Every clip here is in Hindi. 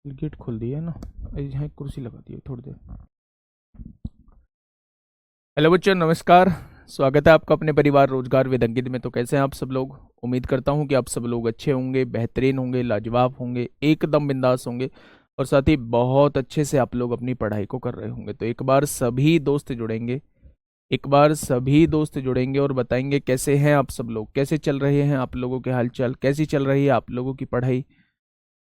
गेट खोल दिया है ना। यहाँ एक कुर्सी लगा दी है थोड़ी देर। हेलो बच्चों, नमस्कार। स्वागत है आपका अपने परिवार रोजगार विद अंकित में। तो कैसे हैं आप सब लोग? उम्मीद करता हूं कि आप सब लोग अच्छे होंगे, बेहतरीन होंगे, लाजवाब होंगे, एकदम बिंदास होंगे और साथ ही बहुत अच्छे से आप लोग अपनी पढ़ाई को कर रहे होंगे। तो एक बार सभी दोस्त जुड़ेंगे और बताएंगे कैसे हैं आप सब लोग, कैसे चल रहे हैं आप लोगों के हालचाल, कैसी चल रही है आप लोगों की पढ़ाई,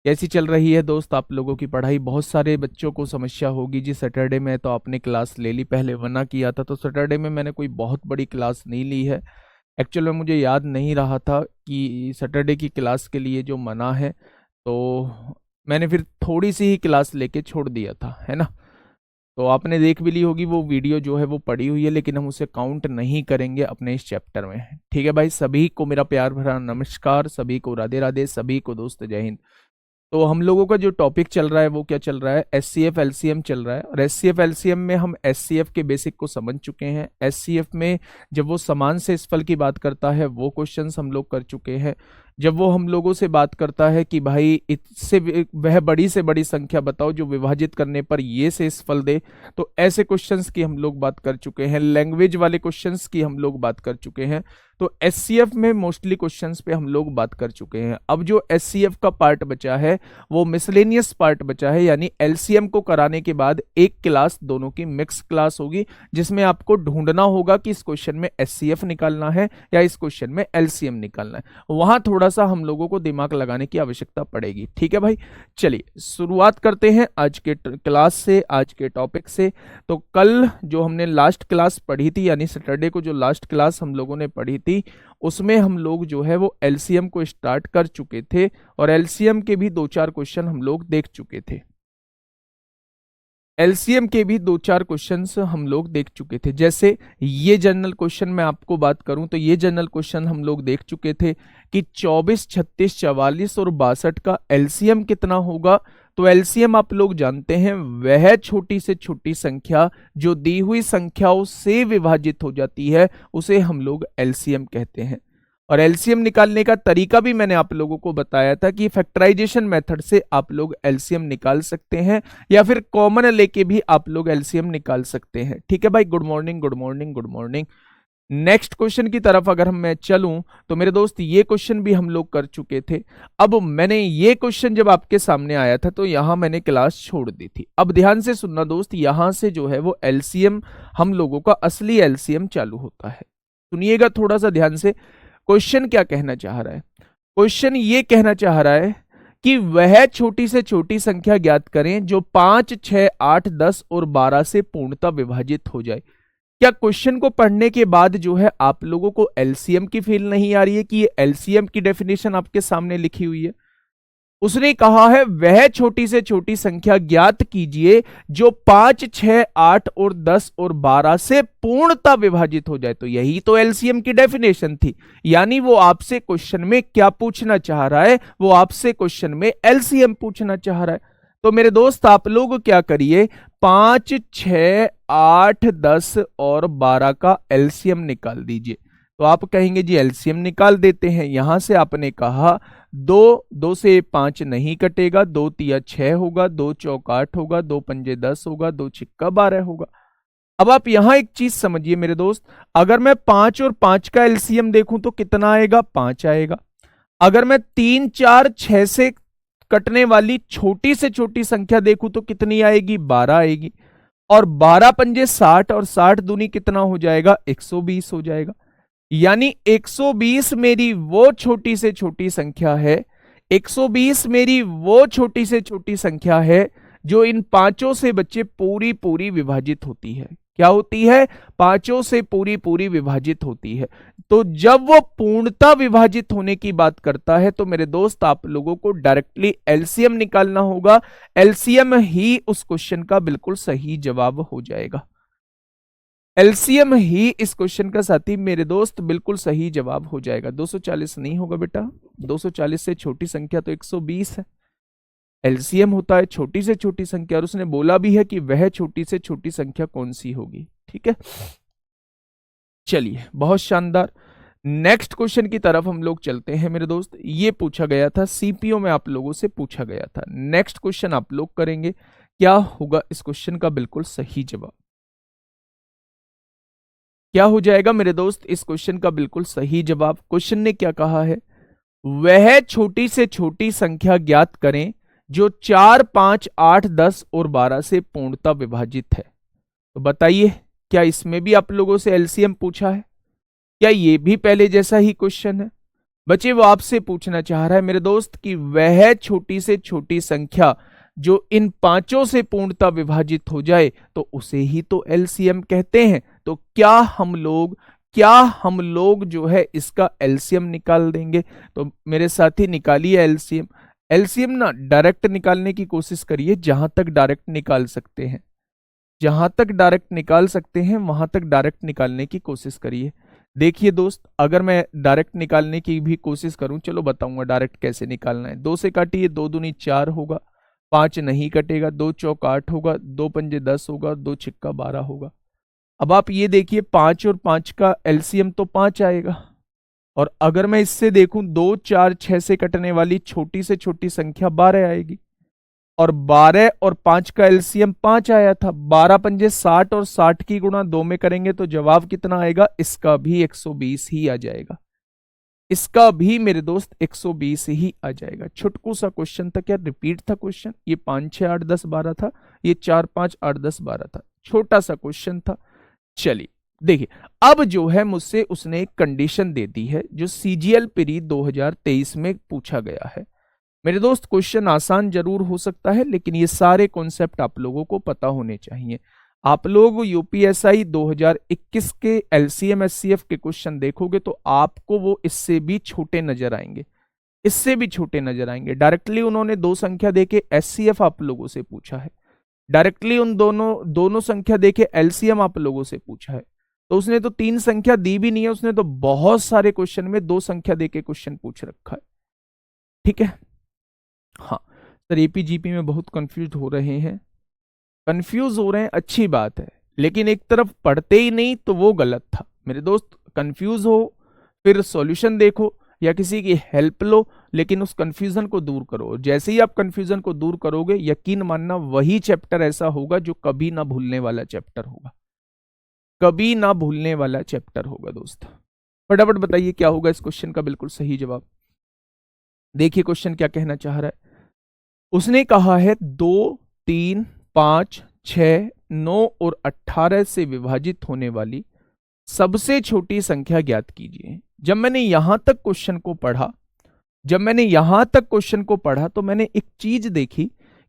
कैसी चल रही है दोस्त आप लोगों की पढ़ाई। बहुत सारे बच्चों को समस्या होगी जी, सैटरडे में तो आपने क्लास ले ली, पहले वरना किया था। तो सैटरडे में मैंने कोई बहुत बड़ी क्लास नहीं ली है। एक्चुअल में मुझे याद नहीं रहा था कि सैटरडे की क्लास के लिए जो मना है, तो मैंने फिर थोड़ी सी ही क्लास लेके छोड़ दिया था, है ना। तो आपने देख भी ली होगी वो वीडियो जो है वो पड़ी हुई है, लेकिन हम उसे काउंट नहीं करेंगे अपने इस चैप्टर में। ठीक है भाई, सभी को मेरा प्यार भरा नमस्कार, सभी को राधे राधे, सभी को दोस्त जय हिंद। तो हम लोगों का जो टॉपिक चल रहा है वो क्या चल रहा है? एस सी एफ एलसीएम चल रहा है। और एस सी एफ एलसीएम में हम एस सी एफ के बेसिक को समझ चुके हैं। एस सी एफ में जब वो समान से इस फल की बात करता है वो क्वेश्चंस हम लोग कर चुके हैं। जब वो हम लोगों से बात करता है कि भाई इससे वह बड़ी से बड़ी संख्या बताओ जो विभाजित करने पर ये से इस फल दे, तो ऐसे क्वेश्चंस की हम लोग बात कर चुके हैं। लैंग्वेज वाले क्वेश्चंस की हम लोग बात कर चुके हैं। तो एससीएफ में मोस्टली क्वेश्चंस पे हम लोग बात कर चुके हैं। अब जो एससीएफ का पार्ट बचा है वो मिसलेनियस पार्ट बचा है, यानी एलसीएम को कराने के बाद एक क्लास दोनों की मिक्स क्लास होगी, जिसमें आपको ढूंढना होगा कि इस क्वेश्चन में एससीएफ निकालना है या इस क्वेश्चन में एलसीएम निकालना है। वहां थोड़ा सा हम लोगों को दिमाग लगाने की आवश्यकता पड़ेगी। ठीक है भाई, चलिए शुरुआत करते हैं आज के क्लास से, आज के टॉपिक से। तो कल जो हमने लास्ट क्लास पढ़ी थी, यानी सैटरडे को जो लास्ट क्लास हम लोगों ने पढ़ी थी, उसमें हम लोग जो है वो एलसीएम को स्टार्ट कर चुके थे और एलसीएम के भी दो चार क्वेश्चन हम लोग देख चुके थे। एलसीएम के भी दो चार क्वेश्चंस हम लोग देख चुके थे। जैसे ये जनरल क्वेश्चन मैं आपको बात करूं तो ये जनरल क्वेश्चन हम लोग देख चुके थे कि 24, 36, 44 और 62 का एलसीएम कितना होगा। तो एलसीएम आप लोग जानते हैं, वह छोटी से छोटी संख्या जो दी हुई संख्याओं से विभाजित हो जाती है उसे हम लोग एलसीएम कहते हैं। और एलसीएम निकालने का तरीका भी मैंने आप लोगों को बताया था कि फैक्टराइजेशन मेथड से आप लोग एलसीएम निकाल सकते हैं या फिर कॉमन लेके भी आप लोग एलसीएम निकाल सकते हैं। ठीक है भाई, good morning good morning good morning. Next question की तरफ अगर मैं चलूं तो मेरे दोस्त ये क्वेश्चन भी हम लोग कर चुके थे। अब मैंने ये क्वेश्चन जब आपके सामने आया था तो यहां मैंने क्लास छोड़ दी थी। अब ध्यान से सुनना दोस्त, यहां से जो है वो एलसीएम हम लोगों का असली एलसीएम चालू होता है। सुनिएगा थोड़ा सा ध्यान से, क्वेश्चन क्या कहना चाह रहा है। क्वेश्चन ये कहना चाह रहा है कि वह छोटी से छोटी संख्या ज्ञात करें जो 5, 6, 8, 10 और 12 से पूर्णतः विभाजित हो जाए। क्या क्वेश्चन को पढ़ने के बाद जो है आप लोगों को एलसीएम की फील नहीं आ रही है कि ये एलसीएम की डेफिनेशन आपके सामने लिखी हुई है? उसने कहा है वह छोटी से छोटी संख्या ज्ञात कीजिए जो 5, 6, 8 और 10 और 12 से पूर्णतः विभाजित हो जाए। तो यही तो एलसीएम की डेफिनेशन थी। यानी वो आपसे क्वेश्चन में क्या पूछना चाह रहा है? वो आपसे क्वेश्चन में एलसीएम पूछना चाह रहा है। तो मेरे दोस्त आप लोग क्या करिए, 5, 6, 8, 10 और 12 का एलसीएम निकाल दीजिए। तो आप कहेंगे जी एलसीएम निकाल देते हैं। यहां से आपने कहा दो से 5 नहीं कटेगा, 2 तिया 6 होगा, 2 चौक 8 होगा, 2 पंजे 10 होगा, 2 छिक्का 12 होगा। अब आप यहां एक चीज समझिए मेरे दोस्त, अगर मैं 5 और 5 का एलसीएम देखूं तो कितना आएगा? 5 आएगा। अगर मैं 3, 4, 6 से कटने वाली छोटी से छोटी संख्या देखूं तो कितनी आएगी? 12 आएगी। और 12 पंजे 60 और 60 दूनी कितना हो जाएगा? 120 हो जाएगा। यानी 120 मेरी वो छोटी से छोटी संख्या है, 120 मेरी वो छोटी से छोटी संख्या है जो इन पांचों से बच्चे पूरी पूरी विभाजित होती है। क्या होती है? पांचों से पूरी पूरी विभाजित होती है। तो जब वो पूर्णता विभाजित होने की बात करता है तो मेरे दोस्त आप लोगों को डायरेक्टली एलसीएम निकालना होगा। एलसीएम ही उस क्वेश्चन का बिल्कुल सही जवाब हो जाएगा। एलसीएम ही इस क्वेश्चन का साथी मेरे दोस्त बिल्कुल सही जवाब हो जाएगा। 240 नहीं होगा बेटा, 240 से छोटी संख्या तो 120 है। एलसीएम होता है छोटी से छोटी संख्या, और उसने बोला भी है कि वह छोटी से छोटी संख्या कौन सी होगी। ठीक है, चलिए बहुत शानदार। नेक्स्ट क्वेश्चन की तरफ हम लोग चलते हैं मेरे दोस्त। ये पूछा गया था सीपीओ में, आप लोगों से पूछा गया था। नेक्स्ट क्वेश्चन आप लोग करेंगे, क्या होगा इस क्वेश्चन का बिल्कुल सही जवाब? क्या हो जाएगा मेरे दोस्त इस क्वेश्चन का बिल्कुल सही जवाब? क्वेश्चन ने क्या कहा है, वह छोटी से छोटी संख्या ज्ञात करें जो 4, 5, 8, 10 और 12 से पूर्णतः विभाजित है। तो बताइए, क्या इसमें भी आप लोगों से एलसीएम पूछा है? क्या ये भी पहले जैसा ही क्वेश्चन है? बच्चे वो आपसे पूछना चाह रहा है मेरे दोस्त कि वह छोटी से छोटी संख्या जो इन पांचों से पूर्णतः विभाजित हो जाए तो उसे ही तो एलसीएम कहते हैं। तो क्या हम लोग जो है इसका एलसीएम निकाल देंगे? तो मेरे साथी निकालिए एलसीएम। एलसीएम ना डायरेक्ट निकालने की कोशिश करिए, जहां तक डायरेक्ट निकाल सकते हैं, जहां तक डायरेक्ट निकाल सकते हैं वहां तक डायरेक्ट निकालने की कोशिश करिए। देखिए दोस्त, अगर मैं डायरेक्ट निकालने की भी कोशिश करूं, चलो बताऊंगा डायरेक्ट कैसे निकालना है। 2 से काटिए, 2 दूनी 4 होगा, 5 नहीं कटेगा, 2 चौक 8 होगा, 2 पंजे 10 होगा, 2 छिक्का 12 होगा। अब आप ये देखिए 5 और 5 का एलसीएम तो 5 आएगा। और अगर मैं इससे देखूं 2, 4, 6 से कटने वाली छोटी से छोटी संख्या 12 आएगी। और 12 और 5 का एलसीएम 5 आया था। 12 पंजे 60 और 60 की गुणा 2 में करेंगे तो जवाब कितना आएगा? इसका भी 120 ही आ जाएगा। इसका भी मेरे दोस्त 120 ही आ जाएगा। छुटकू सा क्वेश्चन था, क्या रिपीट था क्वेश्चन? ये 5, 6, 8, 10, 12 था, ये 4, 5, 8, 10, 12 था। छोटा सा क्वेश्चन था। चलिए देखिए, अब जो है मुझसे उसने एक कंडीशन दे दी है जो सीजीएल प्री 2023 में पूछा गया है। मेरे दोस्त क्वेश्चन आसान जरूर हो सकता है, लेकिन ये सारे कॉन्सेप्ट आप लोगों को पता होने चाहिए। आप लोग यूपीएसआई 2021 के एलसीएम एससीएफ के क्वेश्चन देखोगे तो आपको वो इससे भी छोटे नजर आएंगे, इससे भी छोटे नजर आएंगे। डायरेक्टली उन्होंने 2 संख्या देके एससीएफ आप लोगों से पूछा है, डायरेक्टली उन दोनों संख्या देके एलसीएम आप लोगों से पूछा है। तो उसने तो 3 संख्या दी भी नहीं है, उसने तो बहुत सारे क्वेश्चन में 2 संख्या देके क्वेश्चन पूछ रखा है। ठीक है, हाँ सर एपीजीपी में बहुत कंफ्यूज हो रहे हैं। कंफ्यूज हो रहे हैं अच्छी बात है, लेकिन एक तरफ पढ़ते ही नहीं तो वो गलत था मेरे दोस्त। कंफ्यूज हो फिर सॉल्यूशन देखो या किसी की हेल्प लो, लेकिन उस कंफ्यूजन को दूर करो। जैसे ही आप कंफ्यूजन को दूर करोगे, यकीन मानना वही चैप्टर ऐसा होगा जो कभी ना भूलने वाला चैप्टर होगा, कभी ना भूलने वाला चैप्टर होगा दोस्त। फटाफट बताइए क्या होगा इस क्वेश्चन का बिल्कुल सही जवाब। देखिए क्वेश्चन क्या कहना चाह रहा है। उसने कहा है 2, 3, 5, 6, 9 और 18 से विभाजित होने वाली सबसे छोटी संख्या ज्ञात कीजिए। जब मैंने यहां तक क्वेश्चन को पढ़ा, तो मैंने एक चीज देखी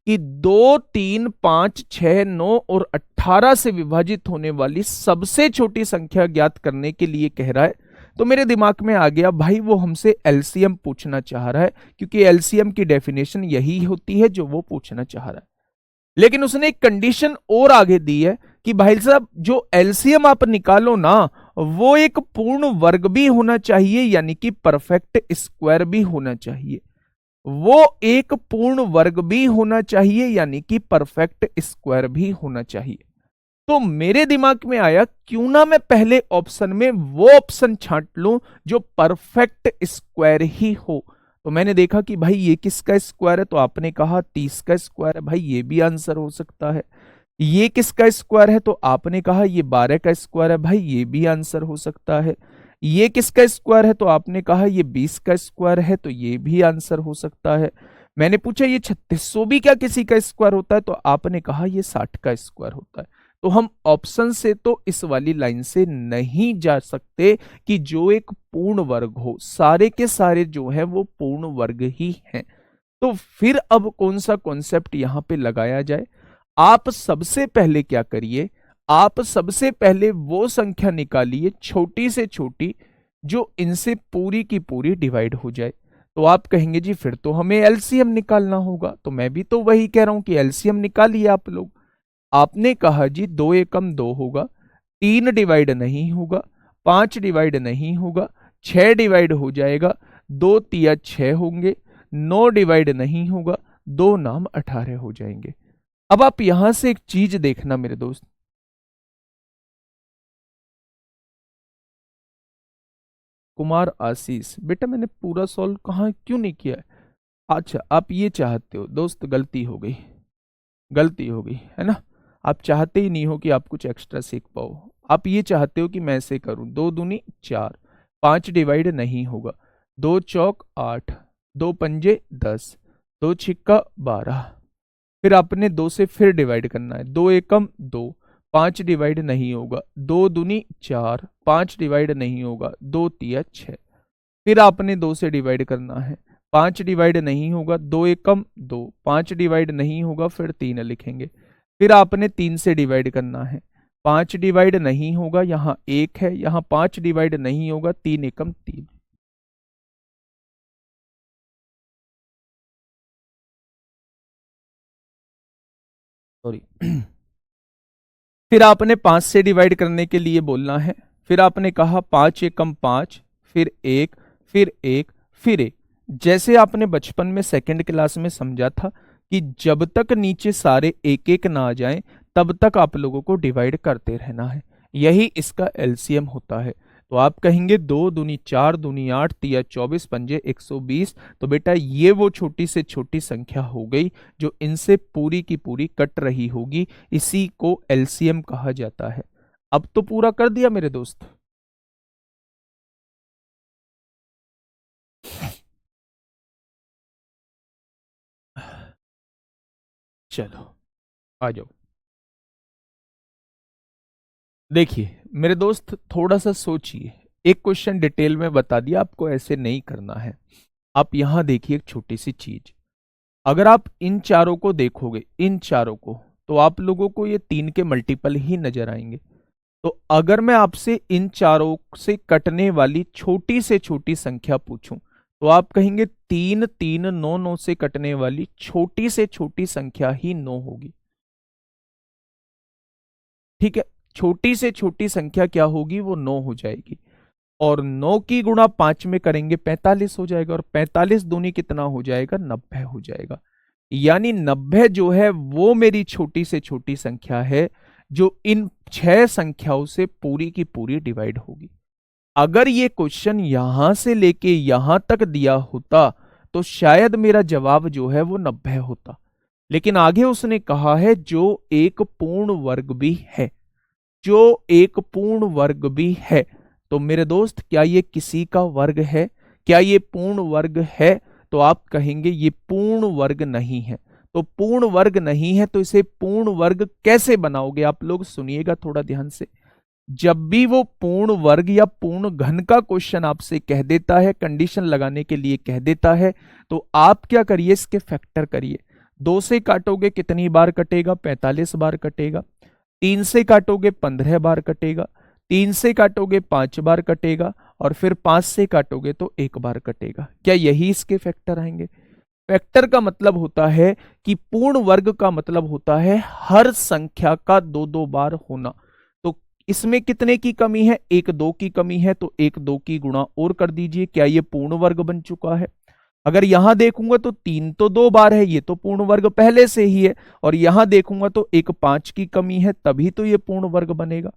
कि 2, 3, 5, 6, 9 और 18 से विभाजित होने वाली सबसे छोटी संख्या ज्ञात करने के लिए कह रहा है। तो मेरे दिमाग में आ गया, भाई वो हमसे एलसीएम पूछना चाह रहा है, क्योंकि एलसीएम की डेफिनेशन यही होती है जो वो पूछना चाह रहा है। लेकिन उसने एक कंडीशन और आगे दी है कि भाई साहब जो एलसीएम आप निकालो ना, वो एक पूर्ण वर्ग भी होना चाहिए, यानी कि परफेक्ट स्क्वायर भी होना चाहिए। वो एक पूर्ण वर्ग भी होना चाहिए, यानी कि परफेक्ट स्क्वायर भी होना चाहिए। तो मेरे दिमाग में आया, क्यों ना मैं पहले ऑप्शन में वो ऑप्शन छांट लूं जो परफेक्ट स्क्वायर ही हो। तो मैंने देखा कि भाई ये किसका स्क्वायर है, तो आपने कहा 30 का स्क्वायर है। भाई ये भी आंसर हो सकता है। ये किसका स्क्वायर है, तो आपने कहा ये 12 का स्क्वायर है। भाई ये भी आंसर हो सकता है। ये किसका स्क्वायर है, तो आपने कहा ये 20 का स्क्वायर है, तो ये भी आंसर हो सकता है। मैंने पूछा ये 3600 भी क्या किसी का स्क्वायर होता है, तो आपने कहा ये 60 का स्क्वायर होता है। तो हम ऑप्शन से तो इस वाली लाइन से नहीं जा सकते कि जो एक पूर्ण वर्ग हो, सारे के सारे जो है वो पूर्ण वर्ग ही हैं। तो फिर अब कौन सा कॉन्सेप्ट यहां पे लगाया जाए? आप सबसे पहले क्या करिए, आप सबसे पहले वो संख्या निकालिए छोटी से छोटी जो इनसे पूरी की पूरी डिवाइड हो जाए। तो आप कहेंगे जी फिर तो हमें एलसीएम निकालना होगा। तो मैं भी तो वही कह रहा हूं कि एलसीएम निकालिए आप लोग। आपने कहा जी 2 एकम 2 होगा, 3 डिवाइड नहीं होगा, 5 डिवाइड नहीं होगा, 6 डिवाइड हो जाएगा, 2 तिया 6 होंगे, 9 डिवाइड नहीं होगा, 2 नाम 18 हो जाएंगे। अब आप यहां से एक चीज देखना मेरे दोस्त, कुमार आशीष, बेटा मैंने पूरा सॉल्व कहाँ क्यों नहीं किया है? अच्छा आप ये चाहते हो दोस्त, गलती हो गई, गलती हो गई है ना। आप चाहते ही नहीं हो कि आप कुछ एक्स्ट्रा सीख पाओ, आप ये चाहते हो कि मैं ऐसे करूं, 2 दूनी 4, 5 डिवाइड नहीं होगा, 2 चौक 8, 2 पंजे 10, 2 छिक्का 12, फिर आपने 2 से फिर डिवाइड करना है, 2 एकम 2, 5 डिवाइड नहीं होगा, 2 दूनी 4, 5 डिवाइड नहीं होगा, 2 तिया 6, फिर आपने 2 से डिवाइड करना है, 5 डिवाइड नहीं होगा, 2 एकम 2, 5 डिवाइड नहीं होगा, फिर 3 लिखेंगे, फिर आपने 3 से डिवाइड करना है, 5 डिवाइड नहीं होगा, यहाँ 1 है, यहाँ 5 डिवाइड नहीं होगा, 3 एकम 3, सॉरी फिर आपने 5 से डिवाइड करने के लिए बोलना है, फिर आपने कहा 5 एकम 5, फिर 1, फिर 1, फिर 1। जैसे आपने बचपन में सेकंड क्लास में समझा था कि जब तक नीचे सारे एक एक ना आ जाएं तब तक आप लोगों को डिवाइड करते रहना है, यही इसका एलसीएम होता है। तो आप कहेंगे 2 दूनी 4, दूनी 8, तिया 24, पंजे 120। तो बेटा ये वो छोटी से छोटी संख्या हो गई जो इनसे पूरी की पूरी कट रही होगी, इसी को एलसीएम कहा जाता है। अब तो पूरा कर दिया मेरे दोस्त। चलो आ जाओ। देखिए मेरे दोस्त थोड़ा सा सोचिए, एक क्वेश्चन डिटेल में बता दिया, आपको ऐसे नहीं करना है। आप यहां देखिए एक छोटी सी चीज, अगर आप इन चारों को देखोगे, इन चारों को, तो आप लोगों को ये 3 के मल्टीपल ही नजर आएंगे। तो अगर मैं आपसे इन चारों से कटने वाली छोटी से छोटी संख्या पूछूं तो आप कहेंगे 3 3 9 9 से कटने वाली छोटी से छोटी संख्या ही 9 होगी। ठीक है, छोटी से छोटी संख्या क्या होगी, वो 9 हो जाएगी। और 9 की गुणा 5 में करेंगे 45 हो जाएगा, और 45 दूनी कितना हो जाएगा, 90 हो जाएगा। यानी 90 जो है वो मेरी छोटी से छोटी संख्या है जो इन 6 संख्याओं से पूरी की पूरी डिवाइड होगी। अगर ये क्वेश्चन यहां से लेके यहां तक दिया होता तो शायद मेरा जवाब जो है वो 90 होता, लेकिन आगे उसने कहा है जो एक पूर्ण वर्ग भी है, जो एक पूर्ण वर्ग भी है। तो मेरे दोस्त क्या ये किसी का वर्ग है, क्या ये पूर्ण वर्ग है? तो आप कहेंगे ये पूर्ण वर्ग नहीं है। तो पूर्ण वर्ग नहीं है तो इसे पूर्ण वर्ग कैसे बनाओगे? आप लोग सुनिएगा थोड़ा ध्यान से। जब भी वो पूर्ण वर्ग या पूर्ण घन का क्वेश्चन आपसे कह देता है, कंडीशन लगाने के लिए कह देता है, तो आप क्या करिए, इसके फैक्टर करिए। 2 से काटोगे कितनी बार कटेगा, 45 बार कटेगा। 3 से काटोगे 15 बार कटेगा। 3 से काटोगे 5 बार कटेगा, और फिर 5 से काटोगे तो 1 बार कटेगा। क्या यही इसके फैक्टर आएंगे? फैक्टर का मतलब होता है कि पूर्ण वर्ग का मतलब होता है हर संख्या का 2 बार होना। तो इसमें कितने की कमी है, 1 2 की कमी है, तो 1 2 की गुणा और कर दीजिए। क्या ये पूर्ण वर्ग बन चुका है? अगर यहां देखूंगा तो 3 तो 2 बार है, ये तो पूर्ण वर्ग पहले से ही है। और यहां देखूंगा तो 1 5 की कमी है, तभी तो ये पूर्ण वर्ग बनेगा।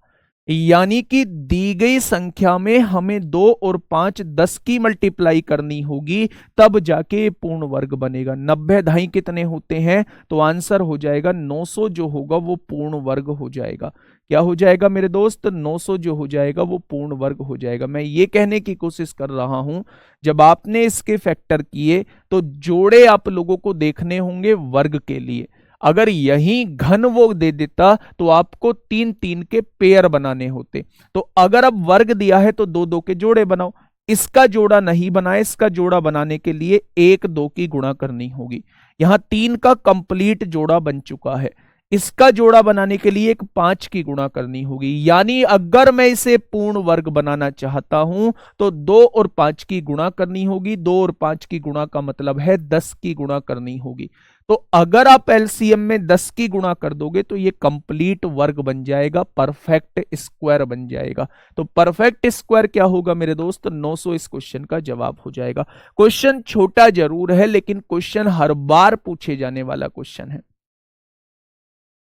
यानी कि दी गई संख्या में हमें 2 और 5 10 की मल्टीप्लाई करनी होगी, तब जाके पूर्ण वर्ग बनेगा। 90 ढाई कितने होते हैं? तो आंसर हो जाएगा 900 जो होगा वो पूर्ण वर्ग हो जाएगा। क्या हो जाएगा मेरे दोस्त? 900 जो हो जाएगा वो पूर्ण वर्ग हो जाएगा। मैं ये कहने की कोशिश कर रहा हूं, जब आपने इसके फैक्टर किए तो जोड़े आप लोगों को देखने होंगे वर्ग के लिए। अगर यही घन वो दे देता तो आपको 3 3 के पेयर बनाने होते। तो अगर अब वर्ग दिया है तो 2 2 के जोड़े बनाओ। इसका जोड़ा नहीं बनाए, इसका जोड़ा बनाने के लिए 1 2 की गुणा करनी होगी। यहां 3 का कंप्लीट जोड़ा बन चुका है, इसका जोड़ा बनाने के लिए एक 5 की गुणा करनी होगी। यानी अगर मैं इसे पूर्ण वर्ग बनाना चाहता हूं तो 2 और 5 की गुणा करनी होगी। 2 और 5 की गुणा का मतलब है 10 की गुणा करनी होगी। तो अगर आप एलसीएम में 10 की गुणा कर दोगे तो ये कंप्लीट वर्ग बन जाएगा, परफेक्ट स्क्वायर बन जाएगा। तो परफेक्ट स्क्वायर क्या होगा मेरे दोस्त? 900 इस क्वेश्चन का जवाब हो जाएगा। क्वेश्चन छोटा जरूर है लेकिन क्वेश्चन हर बार पूछे जाने वाला क्वेश्चन है।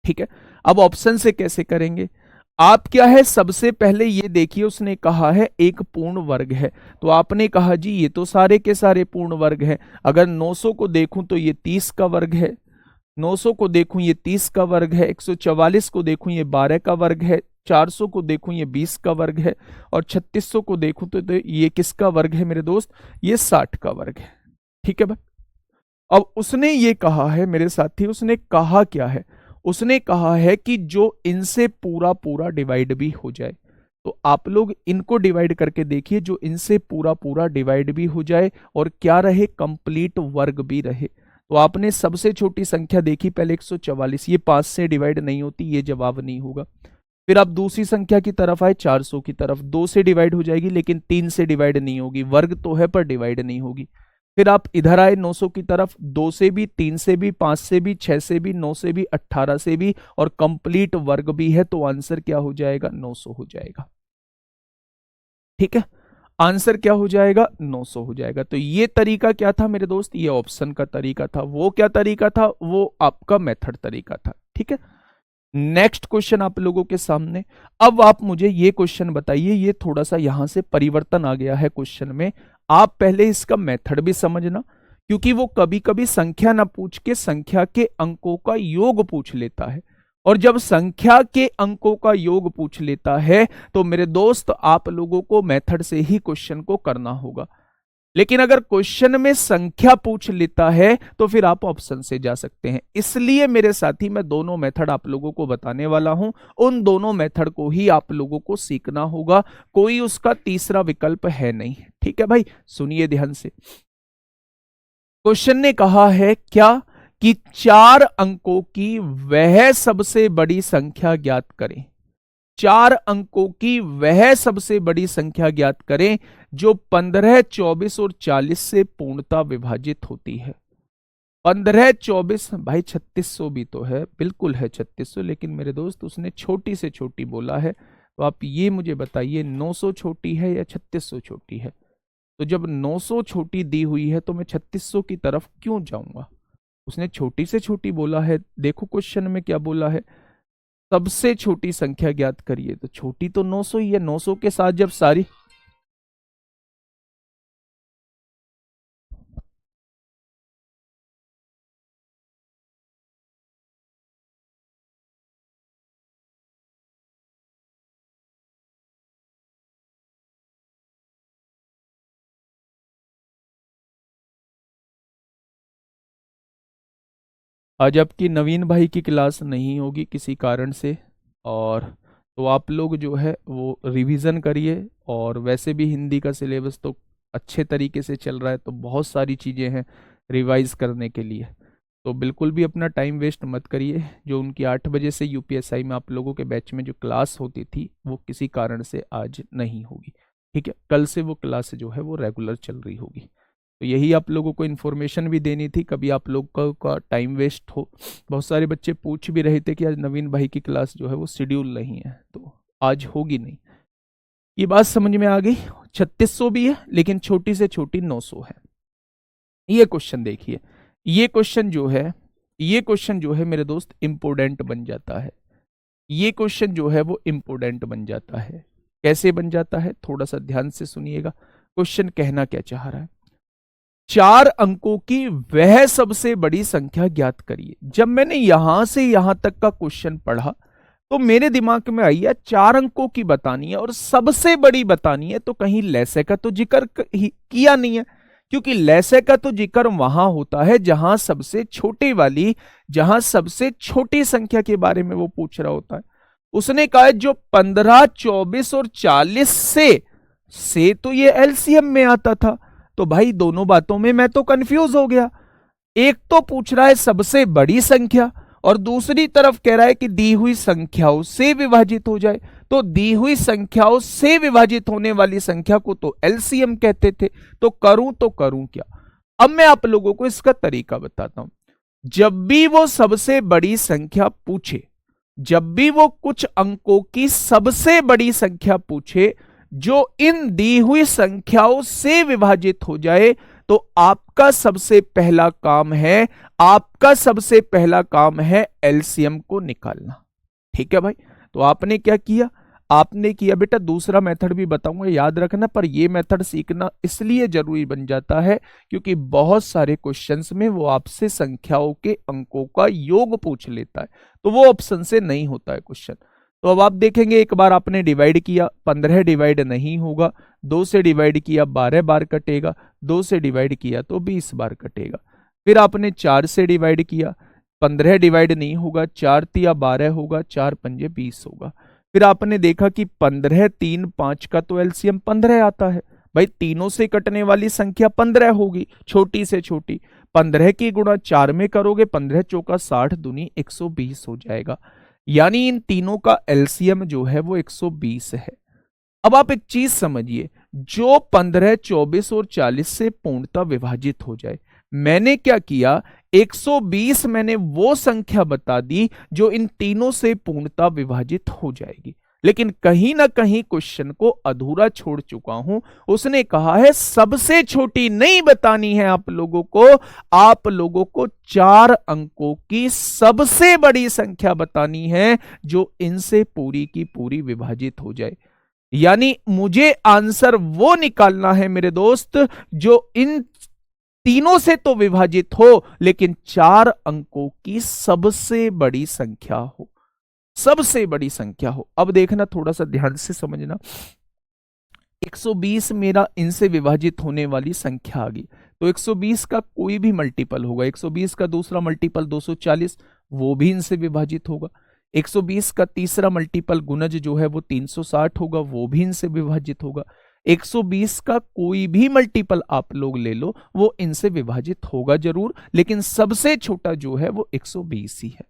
ठीक है, अब ऑप्शन से कैसे करेंगे? आप क्या है, सबसे पहले ये देखिए, उसने कहा है एक पूर्ण वर्ग है, तो आपने कहा जी ये तो सारे के सारे पूर्ण वर्ग हैं। अगर 900 को देखूं तो ये 30 का वर्ग है, 900 को देखूं ये 30 का वर्ग है, 144 को देखूं ये 12 का वर्ग है, 400 को देखूं ये 20 का वर्ग है, और 3600 को देखूं तो ये किसका वर्ग है मेरे दोस्त, ये 60 का वर्ग है। ठीक है भाई। अब उसने ये कहा है मेरे साथी, उसने कहा क्या है, उसने कहा है कि जो इनसे पूरा पूरा डिवाइड भी हो जाए। तो आप लोग इनको डिवाइड करके देखिए, जो इनसे पूरा पूरा डिवाइड भी हो जाए और क्या रहे, कंप्लीट वर्ग भी रहे। तो आपने सबसे छोटी संख्या देखी पहले 144, ये 5 से डिवाइड नहीं होती, ये जवाब नहीं होगा। फिर आप दूसरी संख्या की तरफ आए, 400 की तरफ, 2 से डिवाइड हो जाएगी लेकिन 3 से डिवाइड नहीं होगी, वर्ग तो है पर डिवाइड नहीं होगी। फिर आप इधर आए 900 की तरफ, 2 से भी, 3 से भी, 5 से भी, 6 से भी, 9 से भी, 18 से भी, और कंप्लीट वर्ग भी है, तो आंसर क्या हो जाएगा, 900 हो जाएगा। ठीक है, आंसर क्या हो जाएगा, 900 हो जाएगा। तो ये तरीका क्या था मेरे दोस्त, ये ऑप्शन का तरीका था। वो क्या तरीका था, वो आपका मेथड तरीका था। ठीक है, नेक्स्ट क्वेश्चन आप लोगों के सामने। अब आप मुझे ये क्वेश्चन बताइए, ये थोड़ा सा यहां से परिवर्तन आ गया है क्वेश्चन में। आप पहले इसका मेथड भी समझना, क्योंकि वो कभी कभी संख्या ना पूछ के संख्या के अंकों का योग पूछ लेता है, और जब संख्या के अंकों का योग पूछ लेता है तो मेरे दोस्त आप लोगों को मेथड से ही क्वेश्चन को करना होगा। लेकिन अगर क्वेश्चन में संख्या पूछ लेता है तो फिर आप ऑप्शन से जा सकते हैं। इसलिए मेरे साथी मैं दोनों मेथड आप लोगों को बताने वाला हूं, उन दोनों मेथड को ही आप लोगों को सीखना होगा, कोई उसका तीसरा विकल्प है नहीं। ठीक है भाई, सुनिए ध्यान से। क्वेश्चन ने कहा है क्या, कि 4 अंकों की वह सबसे बड़ी संख्या ज्ञात करें। 4 अंकों की वह सबसे बड़ी संख्या ज्ञात करें जो 15, 24 और 40 से पूर्णता विभाजित होती है। 15, 24, भाई 3600 भी तो है, बिल्कुल है 3600, लेकिन मेरे दोस्त उसने छोटी से छोटी बोला है। तो आप ये मुझे बताइए, 900 छोटी है या 3600 छोटी है। तो जब 900 छोटी दी हुई है तो मैं 3600 की तरफ क्यों जाऊंगा, उसने छोटी से छोटी बोला है। देखो क्वेश्चन में क्या बोला है, सबसे छोटी संख्या ज्ञात करिए, तो छोटी तो 900 ही है। 900 के साथ जब सारी, आज आपकी नवीन भाई की क्लास नहीं होगी किसी कारण से, और तो आप लोग जो है वो रिवीजन करिए। और वैसे भी हिंदी का सिलेबस तो अच्छे तरीके से चल रहा है, तो बहुत सारी चीज़ें हैं रिवाइज करने के लिए। तो बिल्कुल भी अपना टाइम वेस्ट मत करिए। जो उनकी 8 बजे से यूपीएसआई में आप लोगों के बैच में जो क्लास होती थी वो किसी कारण से आज नहीं होगी। ठीक है, कल से वो क्लास जो है वो रेगुलर चल रही होगी। तो यही आप लोगों को इन्फॉर्मेशन भी देनी थी, कभी आप लोग का टाइम वेस्ट हो। बहुत सारे बच्चे पूछ भी रहे थे कि आज नवीन भाई की क्लास जो है वो शेड्यूल नहीं है, तो आज होगी नहीं। ये बात समझ में आ गई। 3600 भी है लेकिन छोटी से छोटी 900 है। ये क्वेश्चन देखिए, ये क्वेश्चन जो है, ये क्वेश्चन जो है मेरे दोस्त इंपोर्टेंट बन जाता है। ये क्वेश्चन जो है वो इंपोर्टेंट बन जाता है। कैसे बन जाता है, थोड़ा सा ध्यान से सुनिएगा। क्वेश्चन कहना क्या चाह रहा है, 4 अंकों की वह सबसे बड़ी संख्या ज्ञात करिए। जब मैंने यहां से यहां तक का क्वेश्चन पढ़ा तो मेरे दिमाग में आई है 4 अंकों की बतानी है और सबसे बड़ी बतानी है, तो कहीं लैसे का तो जिक्र किया नहीं है, क्योंकि लैसे का तो जिक्र वहां होता है जहां सबसे छोटी वाली, जहां सबसे छोटी संख्या के बारे में वो पूछ रहा होता है। उसने कहा जो 15, 24 और 40 से तो ये एलसीएम में आता था। तो भाई दोनों बातों में मैं तो कंफ्यूज हो गया। एक तो पूछ रहा है सबसे बड़ी संख्या और दूसरी तरफ कह रहा है कि दी हुई संख्याओं से विभाजित हो जाए। तो दी हुई संख्याओं से विभाजित होने वाली संख्या को तो एलसीएम कहते थे। तो करूं क्या। अब मैं आप लोगों को इसका तरीका बताता हूं। जब भी वो सबसे बड़ी संख्या पूछे, जब भी वो कुछ अंकों की सबसे बड़ी संख्या पूछे जो इन दी हुई संख्याओं से विभाजित हो जाए, तो आपका सबसे पहला काम है, आपका सबसे पहला काम है एलसीएम को निकालना। ठीक है भाई, तो आपने क्या किया, आपने किया बेटा दूसरा मेथड भी बताऊंगा याद रखना, पर ये मेथड सीखना इसलिए जरूरी बन जाता है क्योंकि बहुत सारे क्वेश्चंस में वो आपसे संख्याओं के अंकों का योग पूछ लेता है, तो वो ऑप्शन से नहीं होता है क्वेश्चन। तो अब आप देखेंगे एक बार आपने डिवाइड किया 15 डिवाइड नहीं होगा, 2 से डिवाइड किया 12 बार कटेगा, 2 से डिवाइड किया तो 20 बार कटेगा। फिर आपने 4 से डिवाइड किया, 15 डिवाइड नहीं होगा, 4 तिया 12 होगा, 4 पंजे 20 होगा। फिर आपने देखा कि 15 3 5 का तो एलसीएम 15 आता है, भाई तीनों से कटने वाली संख्या 15 होगी, छोटी से छोटी। 15 की गुणा 4 में करोगे, 15 चौका 60 दूनी 120 हो जाएगा, यानी इन तीनों का एलसीएम जो है वो 120 है। अब आप एक चीज समझिए, जो 15 24 और 40 से पूर्णतः विभाजित हो जाए, मैंने क्या किया 120 मैंने वो संख्या बता दी जो इन तीनों से पूर्णतः विभाजित हो जाएगी, लेकिन कहीं ना कहीं क्वेश्चन को अधूरा छोड़ चुका हूं। उसने कहा है सबसे छोटी नहीं बतानी है आप लोगों को 4 अंकों की सबसे बड़ी संख्या बतानी है जो इनसे पूरी की पूरी विभाजित हो जाए, यानी मुझे आंसर वो निकालना है मेरे दोस्त जो इन तीनों से तो विभाजित हो लेकिन 4 अंकों की सबसे बड़ी संख्या हो, सबसे बड़ी संख्या हो। अब देखना थोड़ा सा ध्यान से समझना, 120 मेरा इनसे विभाजित होने वाली संख्या आ गई, तो 120 का कोई भी मल्टीपल होगा, 120 का दूसरा मल्टीपल 240 वो भी इनसे विभाजित होगा, 120 का तीसरा मल्टीपल गुणज जो है वो 360 होगा, वो भी इनसे विभाजित होगा, 120 का कोई भी मल्टीपल आप लोग ले लो वो इनसे विभाजित होगा जरूर, लेकिन सबसे छोटा जो है वो 120 ही है।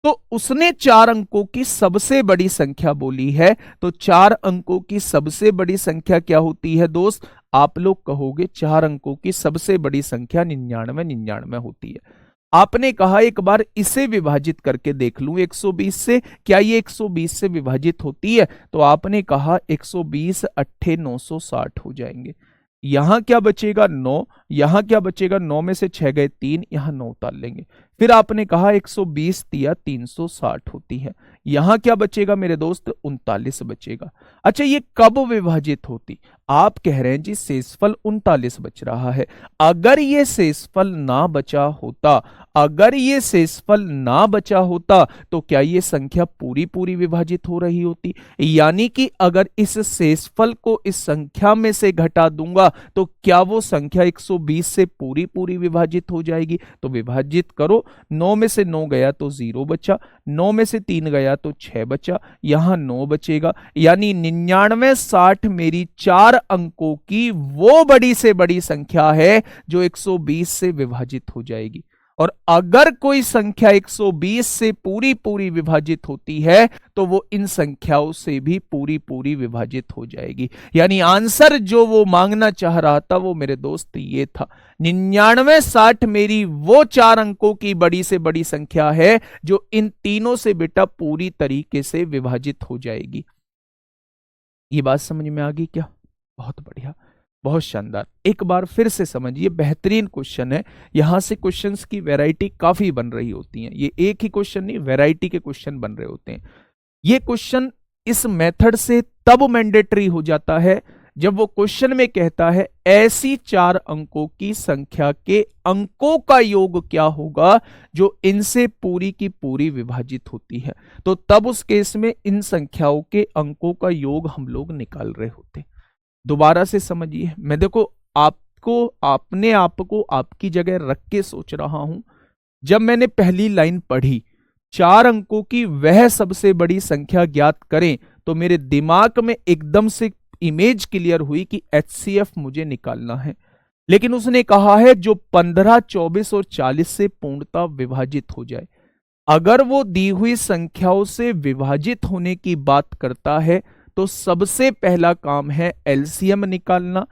तो उसने 4 अंकों की सबसे बड़ी संख्या बोली है, तो 4 अंकों की सबसे बड़ी संख्या क्या होती है दोस्त, आप लोग कहोगे 4 अंकों की सबसे बड़ी संख्या 99 होती है। आपने कहा एक बार इसे विभाजित करके देख लूं 120 से, क्या ये 120 से विभाजित होती है, तो आपने कहा 120 अट्ठे 960 हो जाएंगे, यहां क्या बचेगा 9, यहां क्या बचेगा 9 में से 6 गए 3, यहां 9 उतार लेंगे। फिर आपने कहा 120 तिया 360 होती है, यहां क्या बचेगा मेरे दोस्त 39 बचेगा। अच्छा ये कब विभाजित होती, आप कह रहे हैं जी शेषफल 39 बच रहा है, अगर ये शेषफल ना बचा होता, अगर ये शेषफल ना बचा होता तो क्या ये संख्या पूरी पूरी विभाजित हो रही होती, यानी कि अगर इस शेषफल को इस संख्या में से घटा दूंगा तो क्या वो संख्या 120 से पूरी पूरी विभाजित हो जाएगी। तो विभाजित करो, 9 में से 9 गया तो 0 बचा, 9 में से 3 गया तो 6 बचा, यहां 9 बचेगा, यानी 99 60 मेरी 4 अंकों की वो बड़ी से बड़ी संख्या है जो 120 से विभाजित हो जाएगी। और अगर कोई संख्या 120 से पूरी पूरी विभाजित होती है तो वो इन संख्याओं से भी पूरी पूरी विभाजित हो जाएगी, यानी आंसर जो वो मांगना चाह रहा था वो मेरे दोस्त ये था, 99 60 मेरी वो 4 अंकों की बड़ी से बड़ी संख्या है जो इन तीनों से बेटा पूरी तरीके से विभाजित हो जाएगी। ये बात समझ में आ गई क्या, बहुत बढ़िया, बहुत शानदार। एक बार फिर से समझिए, बेहतरीन क्वेश्चन है, यहां से क्वेश्चंस की वैरायटी काफी बन रही होती है, ये एक ही क्वेश्चन नहीं वैरायटी के क्वेश्चन बन रहे होते हैं। ये क्वेश्चन इस मेथड से तब मैंडेटरी हो जाता है जब वो क्वेश्चन में कहता है ऐसी 4 अंकों की संख्या के अंकों का योग क्या होगा जो इनसे पूरी की पूरी विभाजित होती है, तो तब उस केस में इन संख्याओं के अंकों का योग हम लोग निकाल रहे होते। दोबारा से समझिए, मैं देखो अपने आप को आपकी जगह रख के सोच रहा हूं, जब मैंने पहली लाइन पढ़ी 4 अंकों की वह सबसे बड़ी संख्या ज्ञात करें, तो मेरे दिमाग में एकदम से इमेज क्लियर हुई कि HCF मुझे निकालना है, लेकिन उसने कहा है जो 15 24 और 40 से पूर्णतः विभाजित हो जाए। अगर वो दी हुई संख्याओं से विभाजित होने की बात करता है तो सबसे पहला काम है एलसीएम निकालना।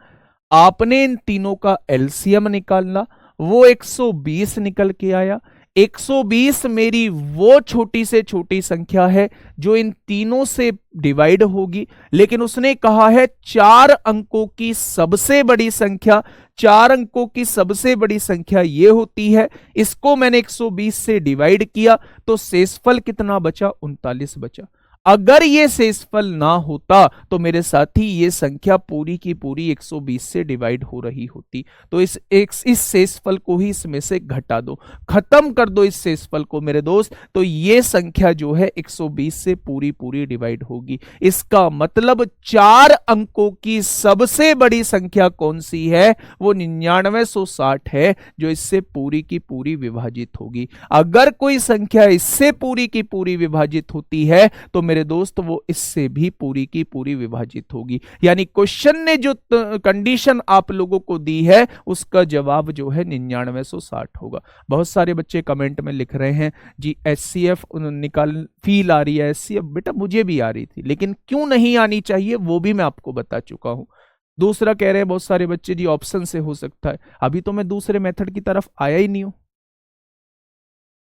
आपने इन तीनों का एलसीएम निकालना, वो 120 निकल के आया। 120 मेरी वो छोटी से छोटी संख्या है जो इन तीनों से डिवाइड होगी, लेकिन उसने कहा है 4 अंकों की सबसे बड़ी संख्या, 4 अंकों की सबसे बड़ी संख्या ये होती है। इसको मैंने 120 से डिवाइड किया तो शेषफल कितना बचा, 39 बचा। अगर ये शेषफल ना होता तो मेरे साथी ये संख्या पूरी की पूरी 120 से डिवाइड हो रही होती। तो इस शेषफल को ही इसमें से घटा दो, खत्म कर दो इस शेषफल को मेरे दोस्त, तो ये संख्या जो है 120 से पूरी पूरी डिवाइड होगी। इसका मतलब 4 अंकों की सबसे बड़ी संख्या कौन सी है? वो 9960 है, जो इससे पूरी की पूरी विभाजित होगी। अगर कोई संख्या इससे पूरी की पूरी विभाजित होती है तो मेरे दोस्त वो इससे भी पूरी की पूरी विभाजित होगी। यानी क्वेश्चन ने जो कंडीशन आप लोगों को दी है उसका जवाब जो है 9960 होगा। बहुत सारे बच्चे कमेंट में लिख रहे हैं जी एचसीएफ निकाल फील आ रही है। एचसीएफ बेटा मुझे भी आ रही थी, लेकिन क्यों नहीं आनी चाहिए वो भी मैं आपको बता चुका हूं। दूसरा कह रहे हैं बहुत सारे बच्चे जी ऑप्शन से हो सकता है। अभी तो मैं दूसरे मेथड की तरफ आया ही नहीं हूं,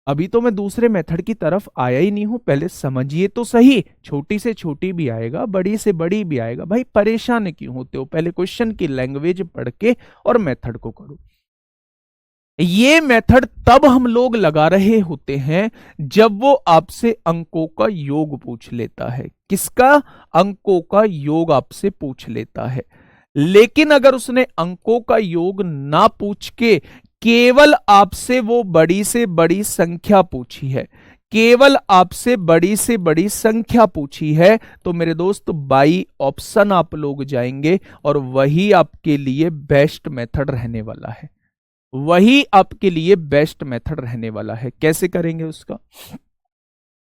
अभी तो मैं दूसरे मेथड की तरफ आया ही नहीं हूं। पहले समझिए तो सही, छोटी से छोटी भी आएगा, बड़ी से बड़ी भी आएगा। भाई परेशान क्यों होते हो? पहले क्वेश्चन की लैंग्वेज पढ़ के और मेथड को करो। ये मेथड तब हम लोग लगा रहे होते हैं जब वो आपसे अंकों का योग पूछ लेता है। किसका? अंकों का योग आपसे पूछ लेता है। लेकिन अगर उसने अंकों का योग ना पूछ के केवल आपसे वो बड़ी से बड़ी संख्या पूछी है, केवल आपसे बड़ी से बड़ी संख्या पूछी है, तो मेरे दोस्त बाई ऑप्शन आप लोग जाएंगे और वही आपके लिए बेस्ट मेथड रहने वाला है। वही आपके लिए बेस्ट मेथड रहने वाला है। कैसे करेंगे उसका?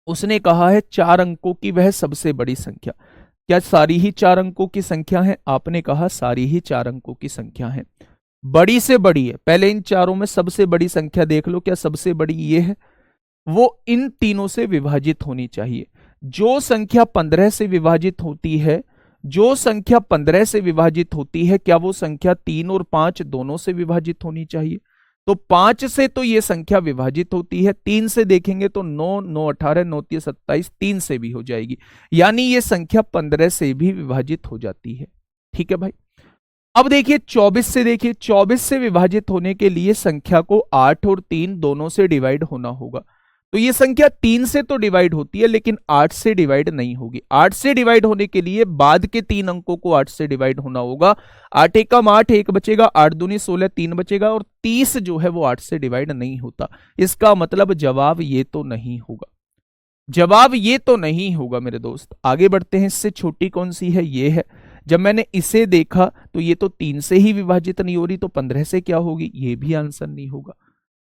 उसने कहा है 4 अंकों की वह सबसे बड़ी संख्या। क्या सारी ही 4 अंकों की संख्या है? आपने कहा सारी ही 4 अंकों की संख्या है। बड़ी से बड़ी है, पहले इन चारों में सबसे बड़ी संख्या देख लो। क्या सबसे बड़ी ये है? वो इन तीनों से विभाजित होनी चाहिए। जो संख्या 15 से विभाजित होती है, जो संख्या 15 से विभाजित होती है, क्या वो संख्या 3 और 5 दोनों से विभाजित होनी चाहिए? तो 5 से तो ये संख्या विभाजित होती है, 3 से देखेंगे तो 9, 9 18, 9 3 27, 3 से भी हो जाएगी। यानी ये संख्या 15 से भी विभाजित हो जाती है। ठीक है भाई। अब देखिए 24 से, देखिए 24 से विभाजित होने के लिए संख्या को 8 और 3 दोनों से डिवाइड होना होगा। तो ये संख्या 3 से तो डिवाइड होती है लेकिन 8 से डिवाइड नहीं होगी। 8 से डिवाइड होने के लिए बाद के 3 अंकों को 8 से डिवाइड होना होगा। 8 एकम 8, 1 बचेगा, 8 दूनी 16, 3 बचेगा, और 30 जो है वो 8 से डिवाइड नहीं होता। इसका मतलब जवाब ये तो नहीं होगा, जवाब ये तो नहीं होगा मेरे दोस्त। आगे बढ़ते हैं। इससे छोटी कौन सी है? ये है। जब मैंने इसे देखा तो ये तो 3 से ही विभाजित नहीं हो रही, तो 15 से क्या होगी? ये भी आंसर नहीं होगा।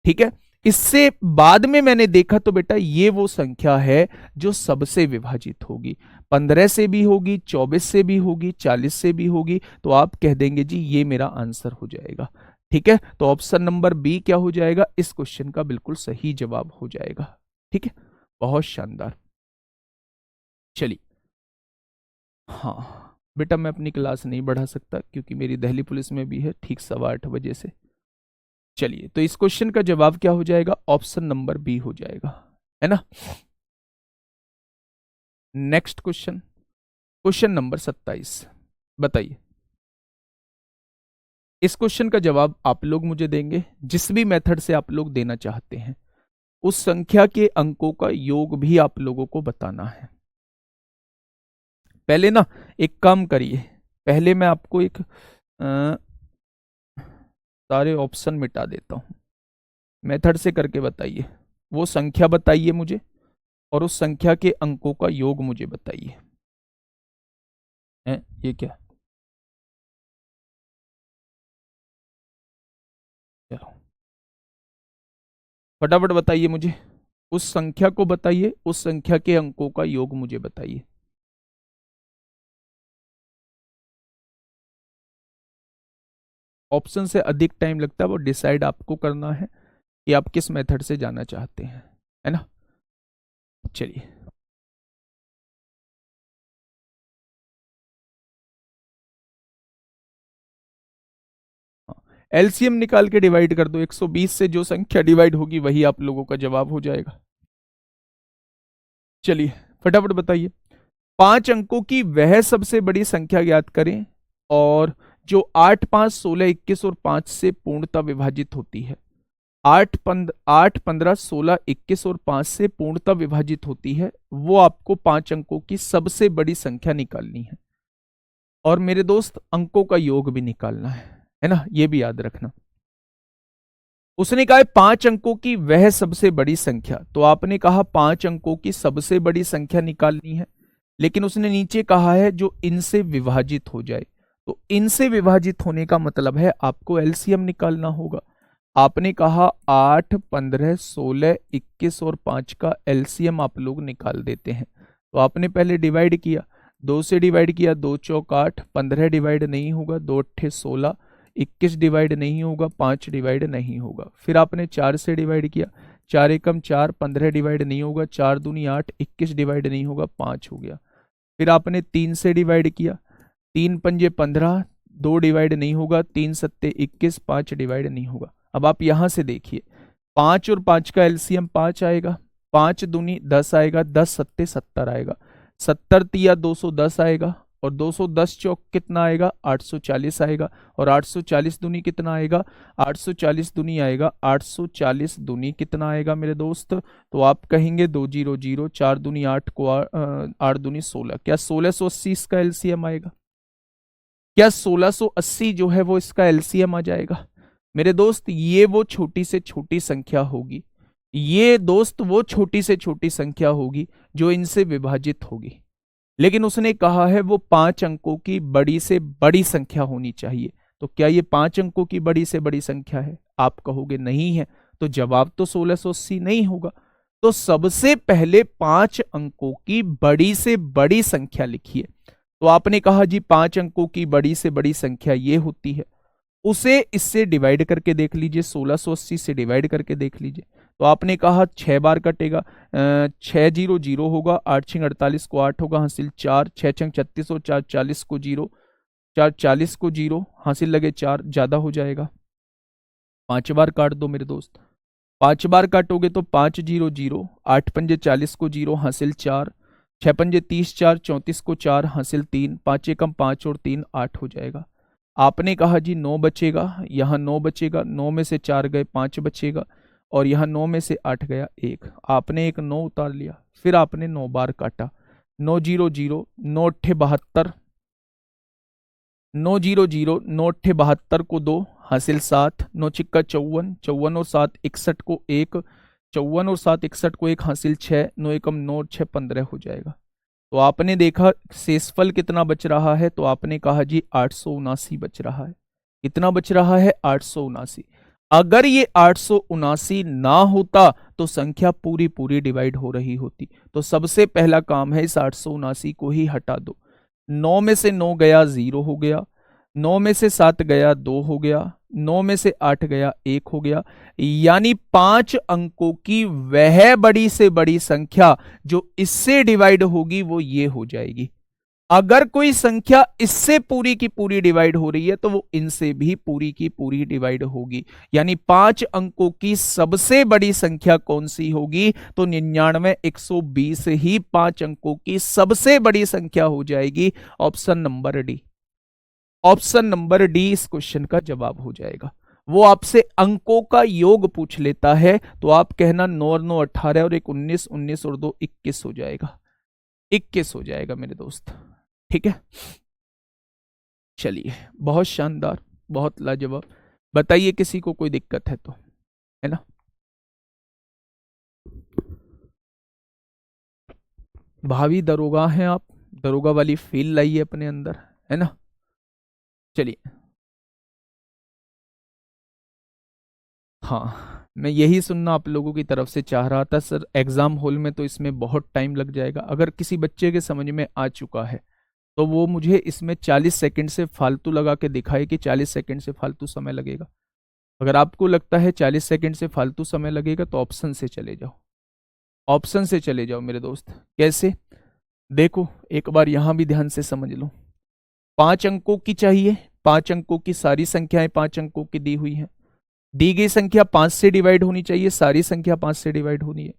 ठीक है। इससे बाद में मैंने देखा तो बेटा ये वो संख्या है जो सबसे विभाजित होगी। 15 से भी होगी, 24 से भी होगी, 40 से भी होगी। तो आप कह देंगे जी ये मेरा आंसर हो जाएगा। ठीक है। तो ऑप्शन नंबर बी क्या हो जाएगा? इस क्वेश्चन का बिल्कुल सही जवाब हो जाएगा। ठीक है, बहुत शानदार। चलिए, हाँ बेटा मैं अपनी क्लास नहीं बढ़ा सकता क्योंकि मेरी दिल्ली पुलिस में भी है ठीक 8:15 से। चलिए, तो इस क्वेश्चन का जवाब क्या हो जाएगा? ऑप्शन नंबर बी हो जाएगा, है ना। Next question, question number 27। बताइए, इस क्वेश्चन का जवाब आप लोग मुझे देंगे जिस भी मेथड से आप लोग देना चाहते हैं। उस संख्या के अंकों का योग भी आप लोगों को बताना है। पहले ना एक काम करिए, पहले मैं आपको एक सारे ऑप्शन मिटा देता हूं। मेथड से करके बताइए, वो संख्या बताइए मुझे और उस संख्या के अंकों का योग मुझे बताइए। ये क्या? चलो फटाफट बताइए मुझे, उस संख्या को बताइए, उस संख्या के अंकों का योग मुझे बताइए। ऑप्शन से अधिक टाइम लगता है, वो डिसाइड आपको करना है कि आप किस मेथड से जाना चाहते हैं, है ना। चलिए, एलसीएम निकाल के डिवाइड कर दो। 120 से जो संख्या डिवाइड होगी वही आप लोगों का जवाब हो जाएगा। चलिए फटाफट बताइए। 5 अंकों की वह सबसे बड़ी संख्या ज्ञात करें और जो 8, 5, 16, 21 और 5 से पूर्णतः विभाजित होती है। 8, 15, 16, 21 और 5 से पूर्णतः विभाजित होती है, वो आपको 5 अंकों की सबसे बड़ी संख्या निकालनी है। और मेरे दोस्त अंकों का योग भी निकालना है ना, ये भी याद रखना। उसने कहा है 5 अंकों की वह सबसे बड़ी संख्या, तो आपने कहा 5 अंकों की सबसे बड़ी संख्या निकालनी है, लेकिन उसने नीचे कहा है जो इनसे विभाजित हो जाए। तो इनसे विभाजित होने का मतलब है आपको एलसीएम निकालना होगा। आपने कहा 8, 15, 16, 21 और 5 का एलसीएम आप लोग निकाल देते हैं। तो आपने पहले डिवाइड किया, 2 से डिवाइड किया, 2 चौक 8, 15 डिवाइड नहीं होगा, 2 अट्ठे 16, 21 डिवाइड नहीं होगा, 5 डिवाइड नहीं होगा। फिर आपने 4 से डिवाइड किया, 4 एकम 4, 15 डिवाइड नहीं होगा, 4 दूनी 8, 21 डिवाइड नहीं होगा, 5 हो गया। फिर आपने 3 से डिवाइड किया, 3 पंजे 15, 2 डिवाइड नहीं होगा, 3 सत्ते 21, 5 डिवाइड नहीं होगा। अब आप यहां से देखिए, 5 और 5 का एलसीएम 5 आएगा, 5 दूनी 10 आएगा, 10 सत्ते 70 आएगा, 70 तिया 210 आएगा, और 210 चौक कितना आएगा, 840 आएगा, और 840 दूनी कितना आएगा, 840 दूनी आएगा, 840 दूनी कितना आएगा मेरे दोस्त, तो आप कहेंगे 200, 4 दूनी 8 को 8 दूनी 16, क्या 1680 इसका एलसीएम आएगा? क्या 1680 जो है वो इसका एलसीएम आ जाएगा? मेरे दोस्त ये वो छोटी से छोटी संख्या होगी, ये दोस्त वो छोटी से छोटी संख्या होगी जो इनसे विभाजित होगी। लेकिन उसने कहा है वो 5 अंकों की बड़ी से बड़ी संख्या होनी चाहिए। तो क्या ये 5 अंकों की बड़ी से बड़ी संख्या है? आप कहोगे नहीं है, तो जवाब तो 1680 नहीं होगा। तो सबसे पहले 5 अंकों की बड़ी से बड़ी संख्या लिखिए। तो आपने कहा जी 5 अंकों की बड़ी से बड़ी संख्या ये होती है, उसे इससे डिवाइड करके देख लीजिए, 1680 से डिवाइड करके देख लीजिए। तो आपने कहा 6 बार कटेगा, 600 होगा, 8 छिंग 48 को 8 होगा, हासिल 4, 6 छंग 36 और 4 40 को 0, 4 40 को 0, हासिल लगे 4, ज्यादा हो जाएगा। 5 बार काट दो मेरे दोस्त, 5 बार काटोगे तो 500, 8 पंजे 40 को 0, हासिल 4, 6 पंजे 30, 4 34 को 4, हासिल 3, 5 एकम 5 और 3 8 हो जाएगा। आपने कहा जी 9 बचेगा, यहाँ 9 बचेगा, 9 में से 4 गए 5 बचेगा, और यहाँ 9 में से 8 गया 1, आपने एक 9 उतार लिया। फिर आपने 9 बार काटा, 900, 9 अट्ठे 72, 900, 9 अट्ठे 72 को 2, हासिल 7, 9 छिक्का 54, 54 और 7 61 को 1, 54 और 7 61 को 1, हासिल 6, 9 एकम 9 6 15 हो जाएगा। तो आपने देखा शेषफल कितना बच रहा है, तो आपने कहा जी 879 बच रहा है। कितना बच रहा है? 879। अगर ये 879 ना होता तो संख्या पूरी पूरी डिवाइड हो रही होती। तो सबसे पहला काम है इस 879 को ही हटा दो। 9 में से 9 गया 0 हो गया, 9 में से 7 गया 2 हो गया, 9 में से 8 गया 1 हो गया, यानी 5 अंकों की वह बड़ी से बड़ी संख्या जो इससे डिवाइड होगी वो ये हो जाएगी। अगर कोई संख्या इससे पूरी की पूरी डिवाइड हो रही है तो वो इनसे भी पूरी की पूरी डिवाइड होगी। यानी 5 अंकों की सबसे बड़ी संख्या कौन सी होगी? तो 99 120 ही 5 अंकों की सबसे बड़ी संख्या हो जाएगी। Option number D, option number D इस क्वेश्चन का जवाब हो जाएगा। वो आपसे अंकों का योग पूछ लेता है तो आप कहना 9 और 9 18 और 1 19, 19 और 2 21 हो जाएगा, 21 हो जाएगा मेरे दोस्त। ठीक है, चलिए, बहुत शानदार, बहुत लाजवाब। बताइए किसी को कोई दिक्कत है तो, है ना? भावी दरोगा हैं आप, दरोगा वाली फील लाइए अपने अंदर, है ना? चलिए, हाँ, मैं यही सुनना आप लोगों की तरफ से चाह रहा था सर। एग्जाम हॉल में तो इसमें बहुत टाइम लग जाएगा। अगर किसी बच्चे के समझ में आ चुका है तो वो मुझे इसमें 40 सेकंड से फालतू लगा के दिखाए कि 40 सेकंड से फालतू समय लगेगा। अगर आपको लगता है 40 सेकंड से फालतू समय लगेगा तो ऑप्शन से चले जाओ, ऑप्शन से चले जाओ मेरे दोस्त। कैसे? देखो एक बार यहां भी ध्यान से समझ लो। 5 अंकों की चाहिए, 5 अंकों की सारी संख्याएं 5 अंकों की दी हुई हैं। दी गई संख्या 5 से डिवाइड होनी चाहिए, सारी संख्या 5 से डिवाइड होनी है।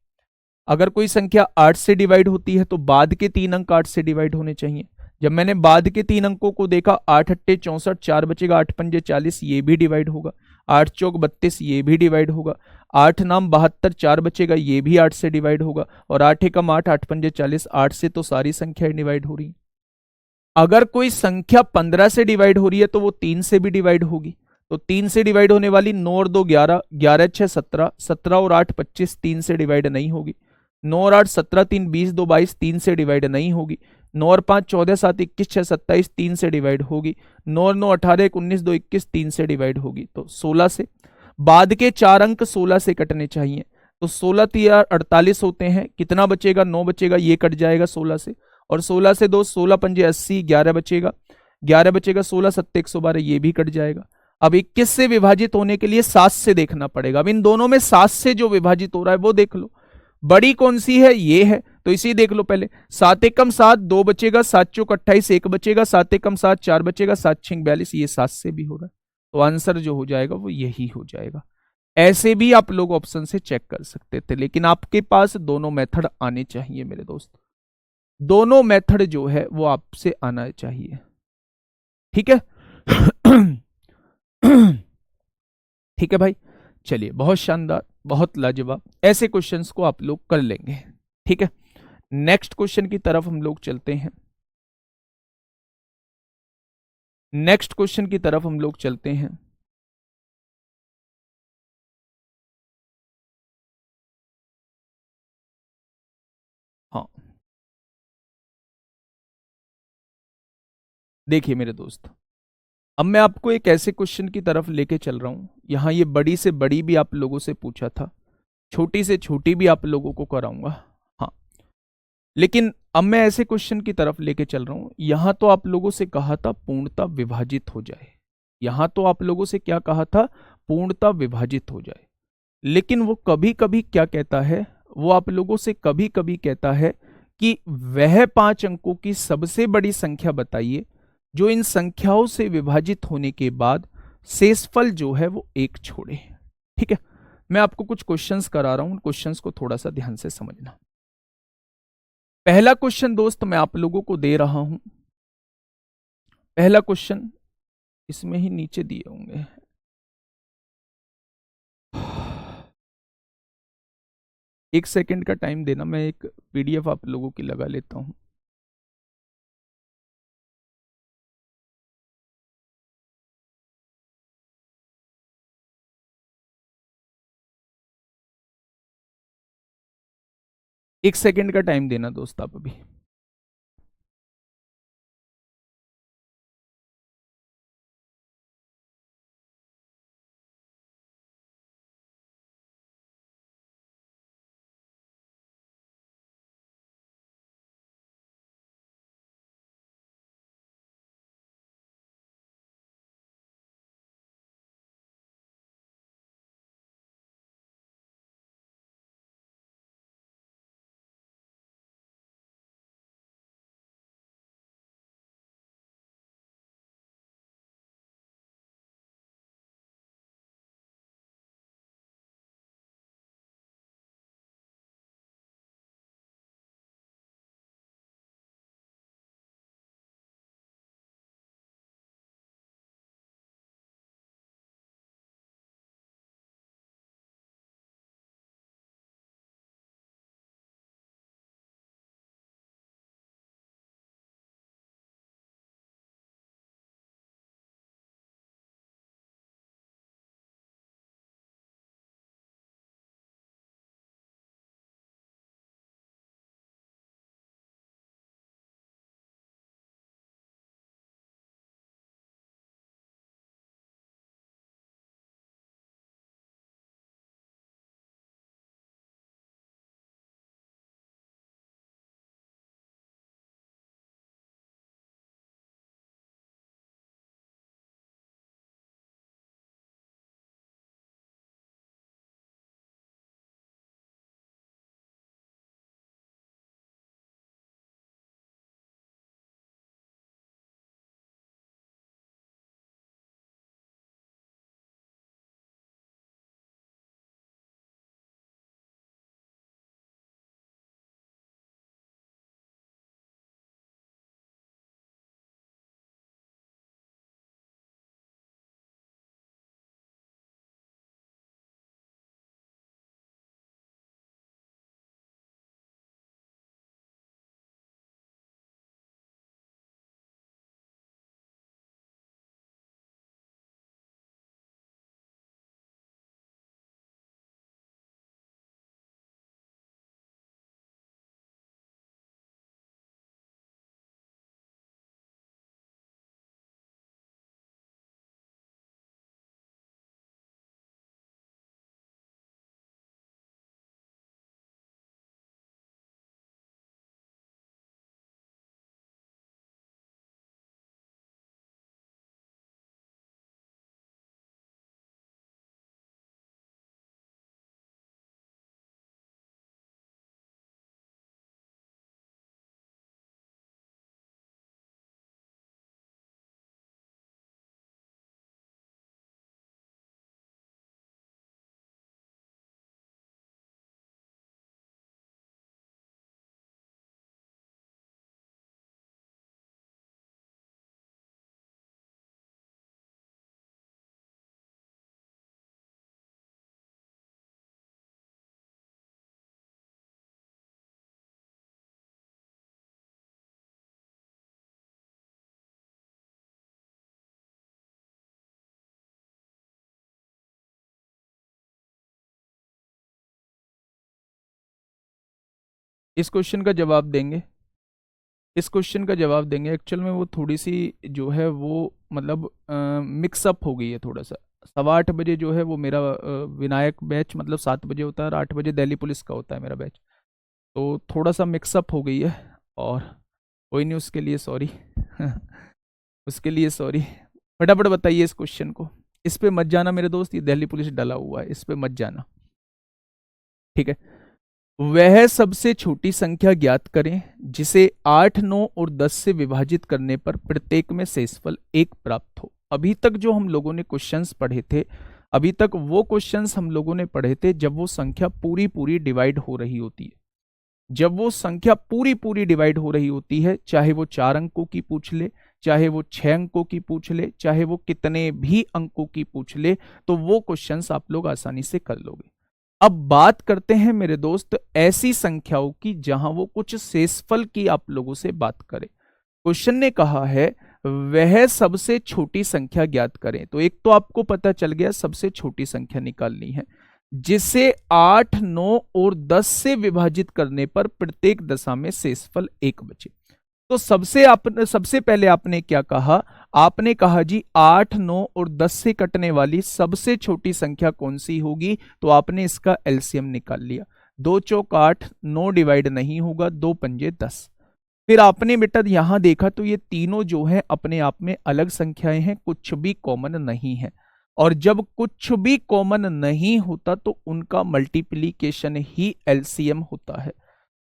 अगर कोई संख्या 8 से डिवाइड होती है तो बाद के 3 अंक 8 से डिवाइड होने चाहिए। जब मैंने बाद के 3 अंकों को देखा, 8 अट्टे 64, 4 बचेगा, 8 पंजे 40, ये भी डिवाइड होगा। 8 चौक 32, ये भी डिवाइड होगा। 8 नाम 72, 4 बचेगा, ये भी 8 से डिवाइड होगा। और 8 एकम 8, 8 पंजे 40, 8 से तो सारी संख्याएं डिवाइड हो रही हैं। अगर कोई संख्या 15 से डिवाइड हो रही है तो वो 3 से भी डिवाइड होगी। तो 3 से डिवाइड होने वाली 9 और 2 11, 11 6 17, 17 और 8 25, 3 से डिवाइड नहीं होगी। 9 और 8 17, 3 20, 2 22, 3 से डिवाइड नहीं होगी। 9 और 5 14, 7 21, 6 27, 3 से डिवाइड होगी। 9 और 9 18, 1 19, 2 21, 3 से डिवाइड होगी। तो 16 से बाद के 4 अंक 16 से कटने चाहिए। तो 16 तिया 48 होते हैं, कितना बचेगा? 9 बचेगा, ये कट जाएगा 16 से। और 16 से 2, 16 पंजे 80, 11 बचेगा, 11 बचेगा, 16 सत्ते 112, ये भी कट जाएगा। अब 21 से विभाजित होने के लिए 7 से देखना पड़ेगा। अब इन दोनों में 7 से जो विभाजित हो रहा है वो देख लो, बड़ी कौन सी है? ये है, तो इसी देख लो पहले। 7 एकम 7, 2 बचेगा, 7 चौक 28, 1 बचेगा, 7 एकम 7, 4 बचेगा, 7 6 42, ये 7 से भी हो रहा है। तो आंसर जो हो जाएगा वो यही हो जाएगा। ऐसे भी आप लोग ऑप्शन से चेक कर सकते थे, लेकिन आपके पास दोनों मेथड आने चाहिए मेरे दोस्त। दोनों मेथड जो है वो आपसे आना चाहिए, ठीक है। ठीक है भाई, चलिए, बहुत शानदार, बहुत लाजवाब। ऐसे क्वेश्चंस को आप लोग कर लेंगे, ठीक है। नेक्स्ट क्वेश्चन की तरफ हम लोग चलते हैं। नेक्स्ट क्वेश्चन की तरफ हम लोग चलते हैं। हाँ, देखिए मेरे दोस्त, अब मैं आपको एक ऐसे क्वेश्चन की तरफ लेके चल रहा हूं, यहां ये बड़ी से बड़ी भी आप लोगों से पूछा था, छोटी से छोटी भी आप लोगों को कराऊंगा। हाँ, लेकिन अब मैं ऐसे क्वेश्चन की तरफ लेके चल रहा हूं, यहां तो आप लोगों से कहा था पूर्णता विभाजित हो जाए। यहां तो आप लोगों से क्या कहा था? पूर्णता विभाजित हो जाए। लेकिन वो कभी कभी क्या कहता है, वो आप लोगों से कभी कभी कहता है कि वह 5 अंकों की सबसे बड़ी संख्या बताइए जो इन संख्याओं से विभाजित होने के बाद शेषफल जो है वो 1 छोड़े। ठीक है, मैं आपको कुछ क्वेश्चंस करा रहा हूं, क्वेश्चंस को थोड़ा सा ध्यान से समझना। पहला क्वेश्चन दोस्त मैं आप लोगों को दे रहा हूं। पहला क्वेश्चन इसमें ही नीचे दिए होंगे। एक सेकंड का टाइम देना, मैं एक पीडीएफ आप लोगों की लगा लेता हूं। एक सेकंड का टाइम देना दोस्त आप अभी। इस क्वेश्चन का जवाब देंगे, इस क्वेश्चन का जवाब देंगे। एक्चुअल में वो थोड़ी सी जो है वो मतलब मिक्सअप हो गई है थोड़ा सा। 8:15 जो है वो मेरा विनायक बैच मतलब 7 बजे होता है और 8 बजे दिल्ली पुलिस का होता है मेरा बैच, तो थोड़ा सा मिक्सअप हो गई है और कोई नहीं, उसके लिए सॉरी उसके लिए सॉरी। फटाफट बताइए इस क्वेश्चन को। इस पे मत जाना मेरे दोस्त, ये दिल्ली पुलिस डला हुआ है, इस पे मत जाना, ठीक है। वह सबसे छोटी संख्या ज्ञात करें जिसे 8, 9 और 10 से विभाजित करने पर प्रत्येक में शेषफल 1 प्राप्त हो। अभी तक जो हम लोगों ने क्वेश्चंस पढ़े थे, अभी तक वो क्वेश्चंस हम लोगों ने पढ़े थे जब वो संख्या पूरी पूरी डिवाइड हो रही होती है। जब वो संख्या पूरी पूरी डिवाइड हो रही होती है, चाहे वो 4 अंकों की पूछ ले, चाहे वो 6 अंकों की पूछ ले, चाहे वो कितने भी अंकों की पूछ ले, तो वो क्वेश्चंस आप लोग आसानी से कर लोगे। अब बात करते हैं मेरे दोस्त ऐसी संख्याओं की जहां वो कुछ शेषफल की आप लोगों से बात करे। क्वेश्चन ने कहा है वह सबसे छोटी संख्या ज्ञात करें, तो एक तो आपको पता चल गया सबसे छोटी संख्या निकालनी है जिसे 8, 9 और 10 से विभाजित करने पर प्रत्येक दशा में शेषफल 1 बचे। तो सबसे पहले आपने क्या कहा, आपने कहा जी 8, 9 और 10 से कटने वाली सबसे छोटी संख्या कौन सी होगी, तो आपने इसका एलसीएम निकाल लिया। 2 चौक 8, 9 डिवाइड नहीं होगा, 2 पंजे 10। फिर आपने बेटा यहां देखा तो ये तीनों जो है अपने आप में अलग संख्याएं हैं, कुछ भी कॉमन नहीं है, और जब कुछ भी कॉमन नहीं होता तो उनका मल्टीप्लीकेशन ही एलसीएम होता है।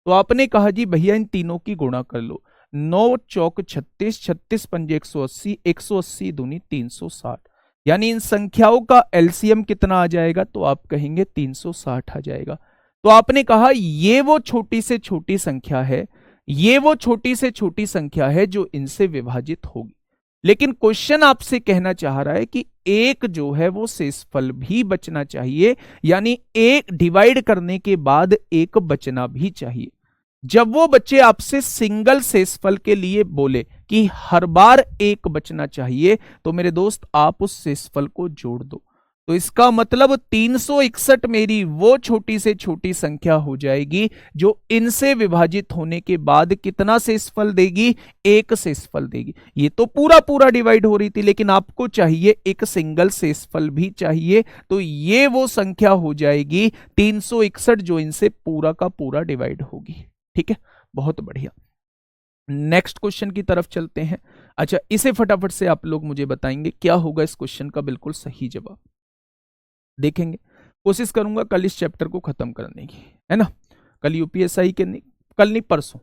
तो आपने कहा जी भैया इन तीनों की गुणा कर लो। 9 चौक 36, 36 पंजे 180, 180 दूनी 360, यानी इन संख्याओं का एलसीएम कितना आ जाएगा, तो आप कहेंगे 360 आ जाएगा। तो आपने कहा ये वो छोटी से छोटी संख्या है, ये वो छोटी से छोटी संख्या है जो इनसे विभाजित होगी। लेकिन क्वेश्चन आपसे कहना चाह रहा है कि एक जो है वो शेषफल भी बचना चाहिए, यानी एक डिवाइड करने के बाद एक बचना भी चाहिए। जब वो बच्चे आपसे सिंगल शेषफल के लिए बोले कि हर बार एक बचना चाहिए, तो मेरे दोस्त आप उस शेषफल को जोड़ दो। तो इसका मतलब 361 मेरी वो छोटी से छोटी संख्या हो जाएगी जो इनसे विभाजित होने के बाद कितना शेषफल देगी, एक शेषफल देगी। ये तो पूरा पूरा डिवाइड हो रही थी, लेकिन आपको चाहिए एक सिंगल शेषफल भी चाहिए, तो ये वो संख्या हो जाएगी 361 जो इनसे पूरा का पूरा डिवाइड होगी। ठीक है, बहुत बढ़िया। नेक्स्ट क्वेश्चन की तरफ चलते हैं। अच्छा, इसे फटाफट से आप लोग मुझे बताएंगे क्या होगा इस क्वेश्चन का बिल्कुल सही जवाब। देखेंगे, कोशिश करूंगा कल इस चैप्टर को खत्म करने की, है ना। कल यूपीएसआई के नहीं, कल नहीं परसों,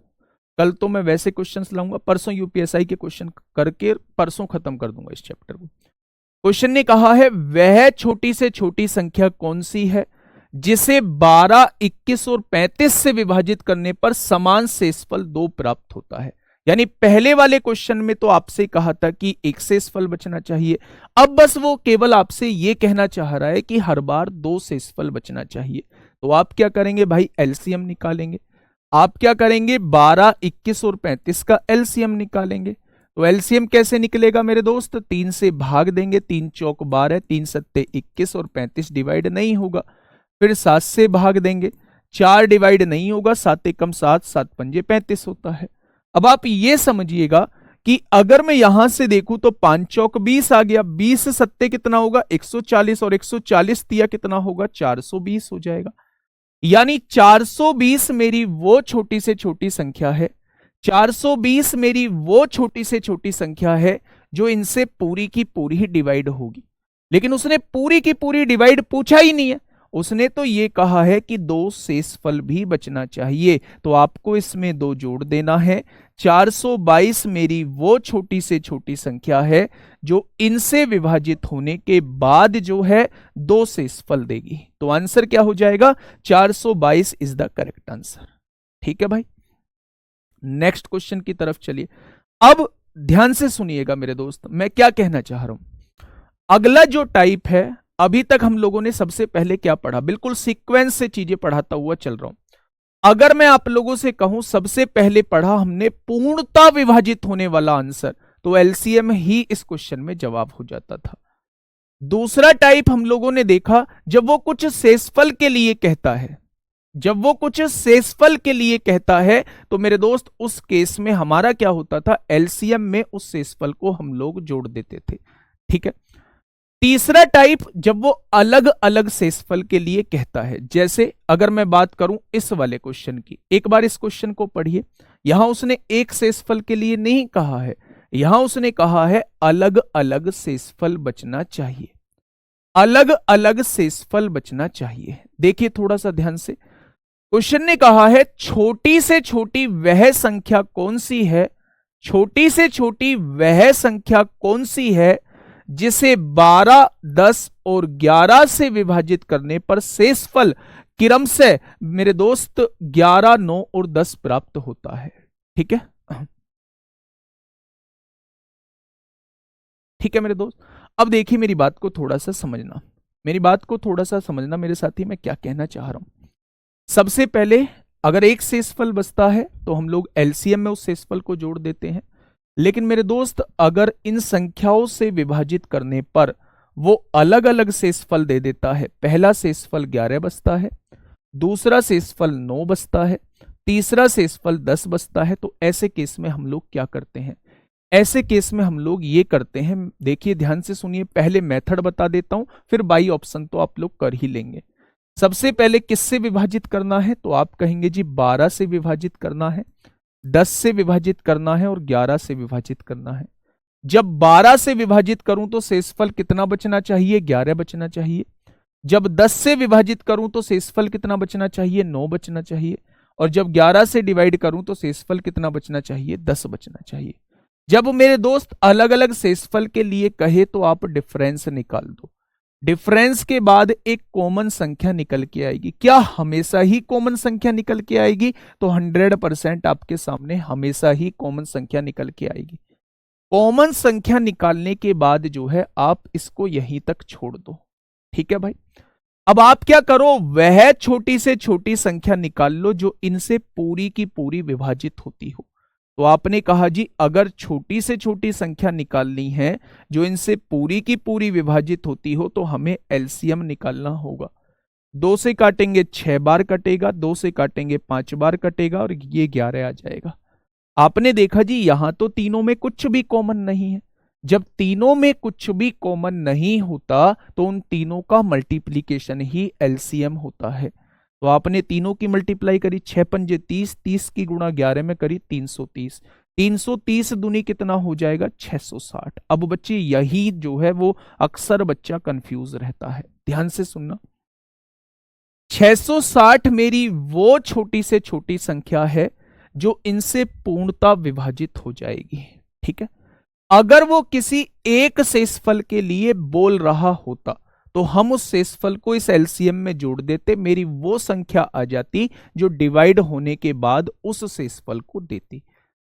कल तो मैं वैसे क्वेश्चंस लाऊंगा, परसों यूपीएसआई के क्वेश्चन करके परसों खत्म कर दूंगा इस चैप्टर को। क्वेश्चन ने कहा है वह छोटी से छोटी संख्या कौन सी है जिसे 12, 21 और 35 से विभाजित करने पर समान शेषफल 2 प्राप्त होता है। यानी पहले वाले क्वेश्चन में तो आपसे कहा था कि एक शेषफल बचना चाहिए, अब बस वो केवल आपसे ये कहना चाह रहा है कि हर बार 2 शेषफल बचना चाहिए। तो आप क्या करेंगे भाई, एलसीएम निकालेंगे। आप क्या करेंगे, 12, 21 और 35 का एलसीएम निकालेंगे। तो एलसीएम कैसे निकलेगा मेरे दोस्त, 3 से भाग देंगे, 3 चौक 12, 3 सत्ते 21 और 35 डिवाइड नहीं होगा। फिर 7 से भाग देंगे, 4 डिवाइड नहीं होगा, 7 एकम 7, 7 पंजे 35 होता है। अब आप ये समझिएगा कि अगर मैं यहां से देखूं तो 5 चौक 20 आ गया, 20 सत्ते कितना होगा 140, और 140 दिया कितना होगा 420 हो जाएगा। यानी 420 मेरी वो छोटी से छोटी संख्या है, 420 मेरी वो छोटी से छोटी संख्या है जो इनसे पूरी की पूरी ही डिवाइड होगी। लेकिन उसने पूरी की पूरी डिवाइड पूछा ही नहीं है, उसने तो ये कहा है कि 2 शेषफल भी बचना चाहिए। तो आपको इसमें 2 जोड़ देना है। 422 मेरी वो छोटी से छोटी संख्या है जो इनसे विभाजित होने के बाद जो है 2 शेषफल देगी। तो आंसर क्या हो जाएगा, 422 इज द करेक्ट आंसर। ठीक है भाई, नेक्स्ट क्वेश्चन की तरफ चलिए। अब ध्यान से सुनिएगा मेरे दोस्त, मैं क्या कहना चाह रहा हूं। अगला जो टाइप है, अभी तक हम लोगों ने सबसे पहले क्या पढ़ा, बिल्कुल सीक्वेंस से चीजें पढ़ाता हुआ चल रहा हूं। अगर मैं आप लोगों से कहूं सबसे पहले पढ़ा हमने पूर्णता विभाजित होने वाला आंसर, तो एलसीएम ही इस क्वेश्चन में जवाब हो जाता था। दूसरा टाइप हम लोगों ने देखा जब वो कुछ शेषफल के लिए कहता है, जब वो कुछ शेषफल के लिए कहता है तो मेरे दोस्त उस केस में हमारा क्या होता था, एलसीएम में उस शेषफल को हम लोग जोड़ देते थे। ठीक है। तीसरा टाइप, जब वो अलग अलग शेषफल के लिए कहता है, जैसे अगर मैं बात करूं इस वाले क्वेश्चन की, एक बार इस क्वेश्चन को पढ़िए। यहां उसने एक शेषफल के लिए नहीं कहा है, यहां उसने कहा है अलग अलग शेषफल बचना चाहिए, अलग अलग शेषफल बचना चाहिए। देखिए थोड़ा सा ध्यान से, क्वेश्चन ने कहा है छोटी से छोटी वह संख्या कौन सी है, छोटी से छोटी वह संख्या कौन सी है जिसे 12, 10 और 11 से विभाजित करने पर शेषफल क्रमशः मेरे दोस्त 11, 9 और 10 प्राप्त होता है। ठीक है, ठीक है मेरे दोस्त। अब देखिए मेरी बात को थोड़ा सा समझना, मेरी बात को थोड़ा सा समझना मेरे साथी, मैं क्या कहना चाह रहा हूं। सबसे पहले अगर एक शेषफल बचता है तो हम लोग एलसीएम में उस शेषफल को जोड़ देते हैं। लेकिन मेरे दोस्त अगर इन संख्याओं से विभाजित करने पर वो अलग अलग शेषफल दे देता है, पहला शेषफल 11 बचता है, दूसरा शेषफल 9 बचता है, तीसरा शेषफल 10 बचता है, तो ऐसे केस में हम लोग क्या करते हैं, ऐसे केस में हम लोग ये करते हैं, देखिए ध्यान से सुनिए, पहले मेथड बता देता हूं, फिर बाई ऑप्शन तो आप लोग कर ही लेंगे। सबसे पहले किससे विभाजित करना है, तो आप कहेंगे जी 12 से विभाजित करना है, 10 से विभाजित करना है और 11 से विभाजित करना है। जब 12 से विभाजित करूं तो शेषफल कितना बचना चाहिए, 11 बचना चाहिए। जब 10 से विभाजित करूं तो शेषफल कितना बचना चाहिए, 9 बचना चाहिए। और जब 11 से डिवाइड करूं तो शेषफल कितना बचना चाहिए, 10 बचना चाहिए। जब मेरे दोस्त अलग अलग शेषफल के लिए कहे तो आप डिफरेंस निकाल दो, डिफरेंस के बाद एक कॉमन संख्या निकल के आएगी। क्या हमेशा ही कॉमन संख्या निकल के आएगी, तो 100% आपके सामने हमेशा ही कॉमन संख्या निकल के आएगी। कॉमन संख्या निकालने के बाद जो है आप इसको यहीं तक छोड़ दो। ठीक है भाई, अब आप क्या करो, वह छोटी से छोटी संख्या निकाल लो जो इनसे पूरी की पूरी विभाजित होती हो। तो आपने कहा जी अगर छोटी से छोटी संख्या निकालनी है जो इनसे पूरी की पूरी विभाजित होती हो तो हमें एलसीएम निकालना होगा। 2 से काटेंगे 6 बार कटेगा, 2 से काटेंगे 5 बार कटेगा और ये 11 आ जाएगा। आपने देखा जी यहां तो तीनों में कुछ भी कॉमन नहीं है। जब तीनों में कुछ भी कॉमन नहीं होता तो उन तीनों का मल्टीप्लीकेशन ही एलसीएम होता है। तो आपने तीनों की मल्टीप्लाई करी, 6 पंजे 30, 30 की गुणा 11 में करी 330, 330 दूनी कितना हो जाएगा 660। अब बच्चे यही जो है वो अक्सर बच्चा कंफ्यूज रहता है, ध्यान से सुनना। 660 मेरी वो छोटी से छोटी संख्या है जो इनसे पूर्णता विभाजित हो जाएगी। ठीक है, अगर वो किसी एक शेषफल के लिए बोल रहा होता तो हम उस शेषफल को इस एलसीएम में जोड़ देते, मेरी वो संख्या आ जाती जो डिवाइड होने के बाद उस शेषफल को देती।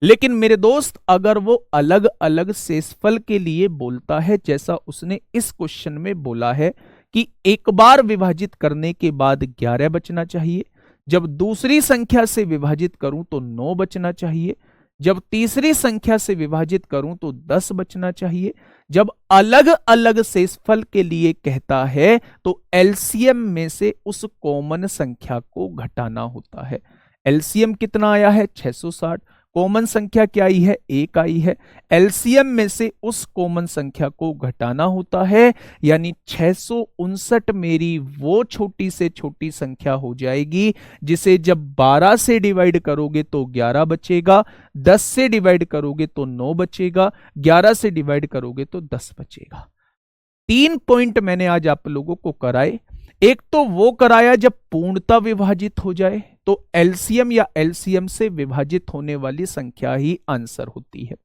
लेकिन मेरे दोस्त अगर वो अलग अलग शेषफल के लिए बोलता है, जैसा उसने इस क्वेश्चन में बोला है कि एक बार विभाजित करने के बाद 11 बचना चाहिए, जब दूसरी संख्या से विभाजित करूं तो 9 बचना चाहिए, जब तीसरी संख्या से विभाजित करूं तो 10 बचना चाहिए। जब अलग अलग शेषफल के लिए कहता है तो एलसीएम में से उस कॉमन संख्या को घटाना होता है। एलसीएम कितना आया है 660, कॉमन संख्या क्या आई है 1 आई है, एलसीएम में से उस कॉमन संख्या को घटाना होता है, यानी 659 मेरी वो छोटी से छोटी संख्या हो जाएगी जिसे जब 12 से डिवाइड करोगे तो 11 बचेगा, 10 से डिवाइड करोगे तो 9 बचेगा, 11 से डिवाइड करोगे तो 10 बचेगा। 3 पॉइंट मैंने आज आप लोगों को कराए। एक तो वो कराया जब पूर्णता विभाजित हो जाए तो एलसीएम या एलसीएम से विभाजित होने वाली संख्या ही आंसर होती है।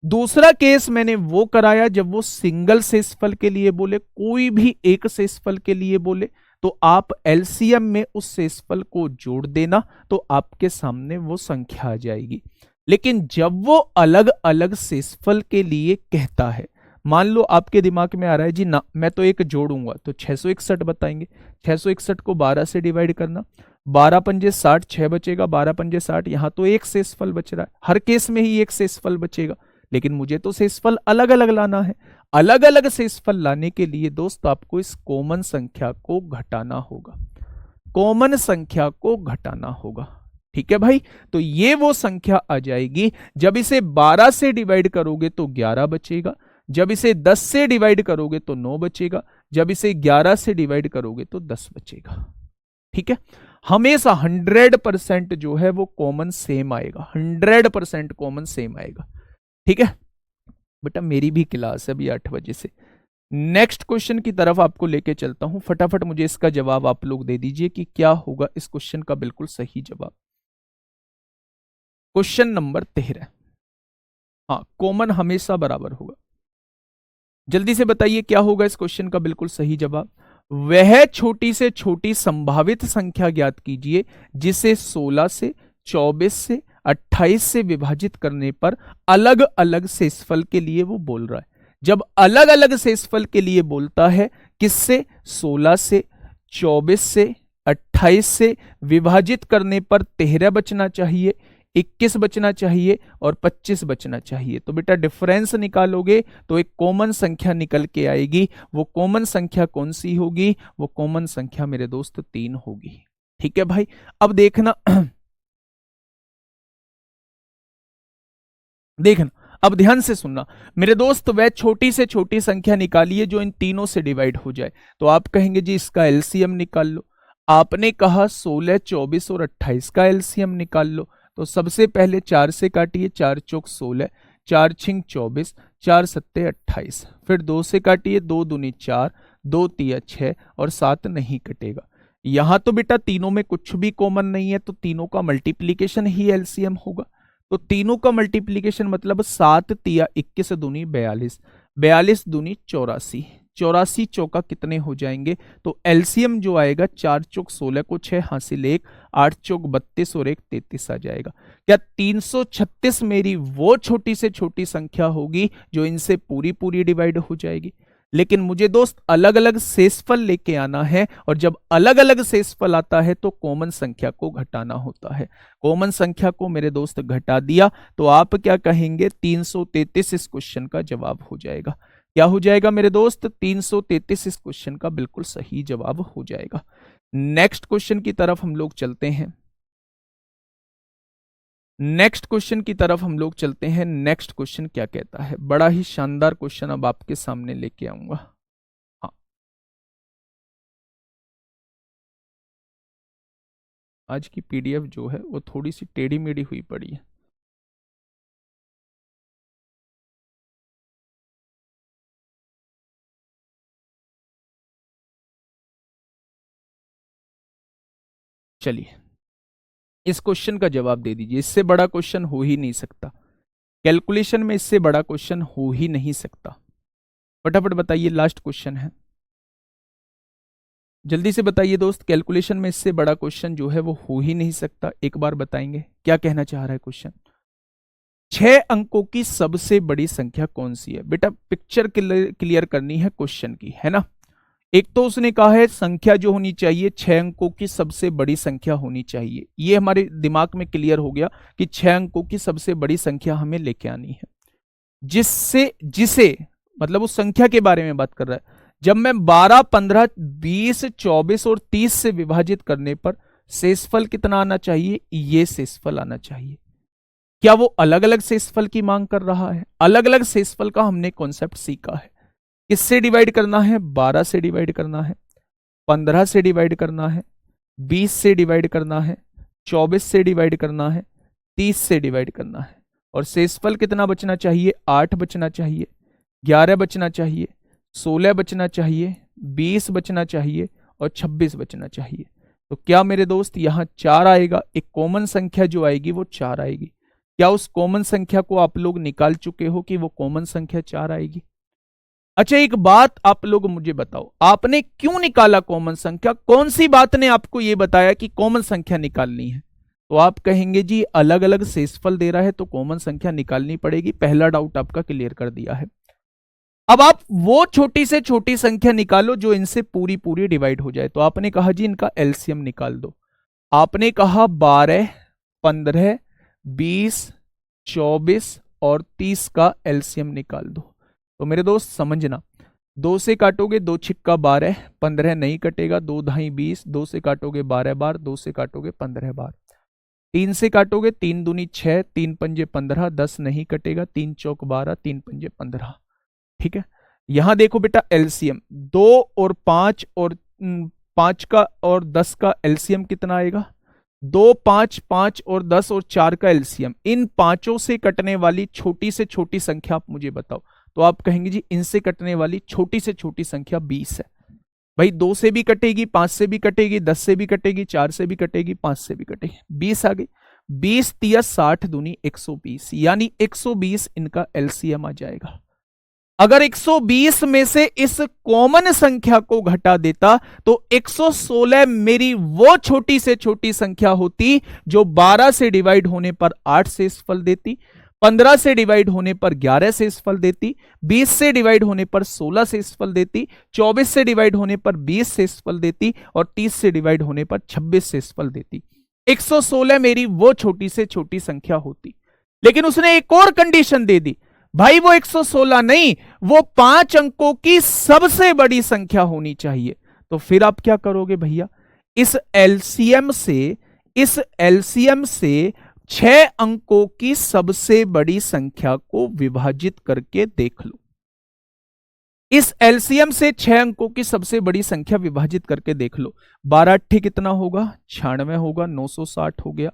दूसरा केस मैंने वो कराया जब वो सिंगल शेषफल के लिए बोले, कोई भी एक शेषफल के लिए बोले तो आप एलसीएम में उस शेषफल को जोड़ देना तो आपके सामने वो संख्या आ जाएगी। लेकिन जब वो अलग अलग शेषफल के लिए कहता है, मान लो आपके दिमाग में आ रहा है जी ना मैं तो एक जोड़ूंगा, तो 661 बताएंगे, 661 को 12 से डिवाइड करना, 12 पंजे 60, 6 बचेगा, 12 पंजे 60, यहां तो एक शेषफल बच रहा है, हर केस में ही एक शेषफल बचेगा, लेकिन मुझे तो शेषफल अलग अलग लाना है। अलग अलग शेषफल लाने के लिए दोस्त आपको इस कॉमन संख्या को घटाना होगा। कॉमन संख्या को घटाना होगा। ठीक है भाई, तो ये वो संख्या आ जाएगी, जब इसे 12 से डिवाइड करोगे तो 11 बचेगा, जब इसे 10 से डिवाइड करोगे तो 9 बचेगा, जब इसे 11 से डिवाइड करोगे तो 10 बचेगा। ठीक है, हमेशा 100% जो है वो कॉमन सेम आएगा, 100% कॉमन सेम आएगा। ठीक है बेटा, मेरी भी क्लास है अभी 8 बजे से। नेक्स्ट क्वेश्चन की तरफ आपको लेके चलता हूं, फटाफट मुझे इसका जवाब आप लोग दे दीजिए कि क्या होगा इस क्वेश्चन का बिल्कुल सही जवाब। Question number 13। हाँ, कॉमन हमेशा बराबर होगा। जल्दी से बताइए क्या होगा इस क्वेश्चन का बिल्कुल सही जवाब। वह छोटी से छोटी संभावित संख्या ज्ञात कीजिए जिसे 16 से, 24 से, 28 से विभाजित करने पर अलग अलग शेषफल के लिए वो बोल रहा है। जब अलग अलग शेषफल के लिए बोलता है, किससे? 16 से, 24 से, 28 से विभाजित करने पर 13 बचना चाहिए, 21 बचना चाहिए और 25 बचना चाहिए। तो बेटा डिफरेंस निकालोगे तो एक कॉमन संख्या निकल के आएगी। वो कॉमन संख्या कौन सी होगी? वो कॉमन संख्या मेरे दोस्त 3 होगी। ठीक है भाई, अब देखना देखना, अब ध्यान से सुनना मेरे दोस्त, वह छोटी से छोटी संख्या निकालिए जो इन तीनों से डिवाइड हो जाए। तो आप कहेंगे जी इसका एलसीएम निकाल लो। आपने कहा 16, 24 और 28 का एलसीएम निकाल लो। तो सबसे पहले 4 से काटिए, 4 चौक 16, 4 छिंग 24, 4 सत्ते 28। फिर 2 से काटिए, 2 दूनी 4, 2 तिया 6 और 7 नहीं कटेगा। यहां तो बेटा तीनों में कुछ भी कॉमन नहीं है, तो तीनों का मल्टीप्लीकेशन ही एलसीएम होगा। तो तीनों का मल्टीप्लीकेशन मतलब 7 तिया 21 दूनी 42, 42 दूनी 84, 84 चौका कितने हो जाएंगे? तो एलसीएम जो आएगा 4 चौक 16 को 6 हासिल 1, 8 चौक 32 और 1 33 आ जाएगा। क्या 336 मेरी वो छोटी से छोटी संख्या होगी जो इनसे पूरी पूरी डिवाइड हो जाएगी? लेकिन मुझे दोस्त अलग अलग शेषफल लेके आना है, और जब अलग अलग शेषफल आता है तो कॉमन संख्या को घटाना होता है। कॉमन संख्या को मेरे दोस्त घटा दिया तो आप क्या कहेंगे? 333 इस क्वेश्चन का जवाब हो जाएगा। क्या हो जाएगा मेरे दोस्त? 333 इस क्वेश्चन का बिल्कुल सही जवाब हो जाएगा। नेक्स्ट क्वेश्चन की तरफ हम लोग चलते हैं। नेक्स्ट क्वेश्चन की तरफ हम लोग चलते हैं। नेक्स्ट क्वेश्चन क्या कहता है? बड़ा ही शानदार क्वेश्चन अब आपके सामने लेके आऊंगा। हाँ, आज की पीडीएफ जो है वो थोड़ी सी टेढ़ी मेढ़ी हुई पड़ी है। चलिए इस क्वेश्चन का जवाब दे दीजिए। इससे बड़ा क्वेश्चन हो ही नहीं सकता, कैलकुलेशन में इससे बड़ा क्वेश्चन हो ही नहीं सकता। फटाफट बताइए, लास्ट क्वेश्चन है, जल्दी से बताइए दोस्त। कैलकुलेशन में इससे बड़ा क्वेश्चन जो है वो हो ही नहीं सकता। एक बार बताएंगे क्या कहना चाह रहा है क्वेश्चन? 6 अंकों की सबसे बड़ी संख्या कौन सी है? बेटा पिक्चर क्लियर करनी है क्वेश्चन की, है ना। एक तो उसने कहा है संख्या जो होनी चाहिए 6 अंकों की सबसे बड़ी संख्या होनी चाहिए। ये हमारे दिमाग में क्लियर हो गया कि 6 अंकों की सबसे बड़ी संख्या हमें लेके आनी है, जिससे जिसे मतलब उस संख्या के बारे में बात कर रहा है। जब मैं 12, 15, 20, 24 और 30 से विभाजित करने पर शेषफल कितना आना चाहिए? ये शेषफल आना चाहिए। क्या वो अलग अलग शेषफल की मांग कर रहा है? अलग अलग शेषफल का हमने कॉन्सेप्ट सीखा है। किससे डिवाइड करना है? 12 से डिवाइड करना है, 15 से डिवाइड करना है, 20 से डिवाइड करना है, 24 से डिवाइड करना है, 30 से डिवाइड करना है। और शेषफल कितना बचना चाहिए? 8 बचना चाहिए, 11 बचना चाहिए, 16 बचना चाहिए, 20 बचना चाहिए और 26 बचना चाहिए। तो क्या मेरे दोस्त यहां 4 आएगा? एक कॉमन संख्या जो आएगी वो 4 आएगी। क्या उस कॉमन संख्या को आप लोग निकाल चुके हो कि वो कॉमन संख्या 4 आएगी? अच्छा एक बात आप लोग मुझे बताओ, आपने क्यों निकाला कॉमन संख्या? कौन सी बात ने आपको यह बताया कि कॉमन संख्या निकालनी है? तो आप कहेंगे जी अलग अलग शेषफल दे रहा है तो कॉमन संख्या निकालनी पड़ेगी। पहला डाउट आपका क्लियर कर दिया है। अब आप वो छोटी से छोटी संख्या निकालो जो इनसे पूरी पूरी डिवाइड हो जाए। तो आपने कहा जी इनका एलसीएम निकाल दो। आपने कहा 12, 15, 20, 24 और 30 का एलसीएम निकाल दो। तो मेरे दोस्त समझना, 2 से काटोगे 2 छिक्का 12, 15 नहीं कटेगा, 2 धाई 20, 2 से काटोगे 12 बार, 2 से काटोगे 15 बार। 3 से काटोगे 3 दूनी 6, 3 पंजे 15, 10 नहीं कटेगा, 3 चौक 12, 3 पंजे 15। ठीक है, यहां देखो बेटा एलसीएम 2 और 5 और 5 का और 10 का एलसीएम कितना आएगा? 2, 5, 5 और 10 और 4 का एलसीएम। इन पांचों से कटने वाली छोटी से छोटी संख्या आप मुझे बताओ। तो आप कहेंगे जी इनसे कटने वाली छोटी से छोटी संख्या 20 है। भाई 2 से भी कटेगी, 5 से भी कटेगी, 10 से भी कटेगी, 4 से भी कटेगी, 5 से भी कटेगी, 20 आ गई। 20 तिया 60 दूनी 120, यानी 120 इनका एलसीएम आ जाएगा। अगर 120 में से इस कॉमन संख्या को घटा देता तो 116 मेरी वो छोटी से छोटी संख्या होती जो 12 से डिवाइड होने पर 8 से इस फल देती, 15 से डिवाइड होने पर 11 से इस फल देती, 20 से डिवाइड होने पर 16 से इस फल देती, 24 से डिवाइड होने पर 20 से इस फल देती और 30 से डिवाइड होने पर 26 से इस फल देती। 116 मेरी वो छोटी से छोटी संख्या होती। लेकिन उसने एक और कंडीशन दे दी, भाई वो 116 नहीं, वो 5 अंकों की सबसे बड़ी संख्या होनी चाहिए। तो फिर आप क्या करोगे भैया, इस एलसीएम से 6 अंकों की सबसे बड़ी संख्या को विभाजित करके देख लो। इस एलसीएम से 6 अंकों की सबसे बड़ी संख्या विभाजित करके देख लो। 12 अट्ठे कितना होगा? 96 होगा, 960 हो गया।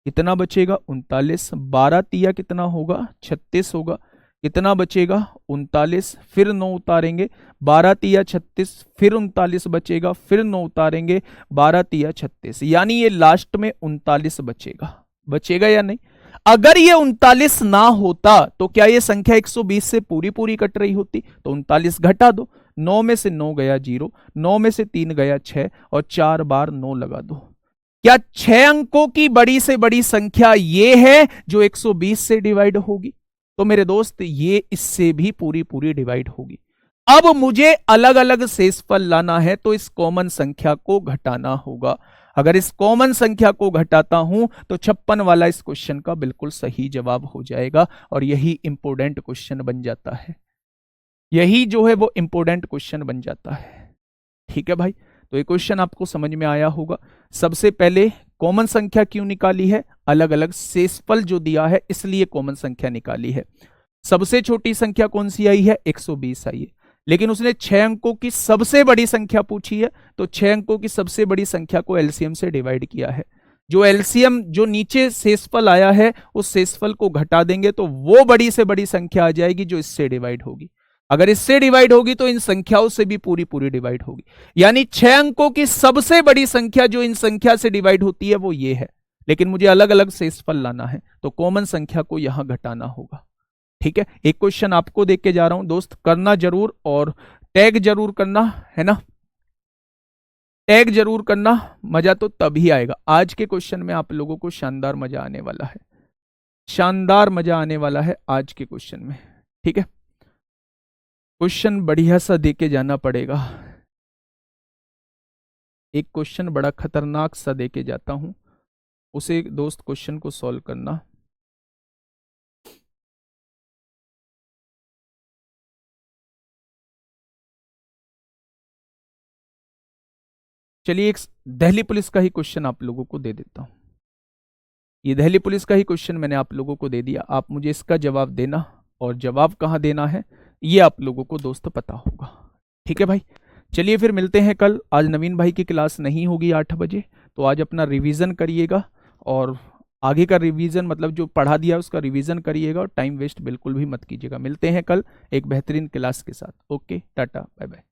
कितना बचेगा? 39। 12 तिया कितना होगा? 36 होगा। कितना बचेगा? 39। फिर 9 उतारेंगे, 12 तिया 36, फिर 39 बचेगा, फिर 9 उतारेंगे, 12 तिया 36, यानी ये लास्ट में 39 बचेगा। बचेगा या नहीं? अगर ये 39 ना होता तो क्या ये संख्या 120 से पूरी पूरी कट रही होती? तो 39 घटा दो, 9 में से 9 गया 0, 9 में से 3 गया 6 और 4 बार 9 लगा दो। क्या 6 अंकों की बड़ी से बड़ी संख्या ये है जो 120 से डिवाइड होगी? तो मेरे दोस्त ये इससे भी पूरी पूरी डिवाइड होगी। अब मुझे अलग अलग शेषफल लाना है तो इस कॉमन संख्या को घटाना होगा। अगर इस कॉमन संख्या को घटाता हूं तो 56 वाला इस क्वेश्चन का बिल्कुल सही जवाब हो जाएगा और यही इंपोर्टेंट क्वेश्चन बन जाता है। यही जो है वो इंपोर्टेंट क्वेश्चन बन जाता है। ठीक है भाई, तो ये क्वेश्चन आपको समझ में आया होगा। सबसे पहले कॉमन संख्या क्यों निकाली है? अलग अलग शेषफल जो दिया है इसलिए कॉमन संख्या निकाली है। सबसे छोटी संख्या कौन सी आई है? 120 आई है। लेकिन उसने 6 अंकों की सबसे बड़ी संख्या पूछी है तो 6 अंकों की सबसे बड़ी संख्या को एलसीएम से डिवाइड किया है। जो एलसीएम जो नीचे शेषफल आया है उस शेषफल को घटा देंगे तो वो बड़ी से बड़ी संख्या आ जाएगी जो इससे डिवाइड होगी। अगर इससे डिवाइड होगी तो इन संख्याओं से भी पूरी पूरी डिवाइड होगी। यानी 6 अंकों की सबसे बड़ी संख्या जो इन संख्या से डिवाइड होती है वो ये है। लेकिन मुझे अलग अलग शेषफल लाना है तो कॉमन संख्या को यहां घटाना होगा। ठीक है, एक क्वेश्चन आपको देख के जा रहा हूं दोस्त, करना जरूर और टैग जरूर करना है ना। टैग जरूर करना, मजा तो तभी आएगा। आज के क्वेश्चन में आप लोगों को शानदार मजा आने वाला है, शानदार मजा आने वाला है आज के क्वेश्चन में। ठीक है, क्वेश्चन बढ़िया सा दे के जाना पड़ेगा। एक क्वेश्चन बड़ा खतरनाक सा दे के जाता हूं, उसे दोस्त क्वेश्चन को सॉल्व करना। चलिए एक दिल्ली पुलिस का ही क्वेश्चन आप लोगों को दे देता हूं। ये दिल्ली पुलिस का ही क्वेश्चन मैंने आप लोगों को दे दिया। आप मुझे इसका जवाब देना और जवाब कहां देना है ये आप लोगों को दोस्त पता होगा। ठीक है भाई, चलिए फिर मिलते हैं कल। आज नवीन भाई की क्लास नहीं होगी 8 बजे, तो आज अपना रिवीजन करिएगा और आगे का रिवीजन मतलब जो पढ़ा दिया उसका रिवीजन करिएगा और टाइम वेस्ट बिल्कुल भी मत कीजिएगा। मिलते हैं कल एक बेहतरीन क्लास के साथ। Okay, ta-ta, bye bye.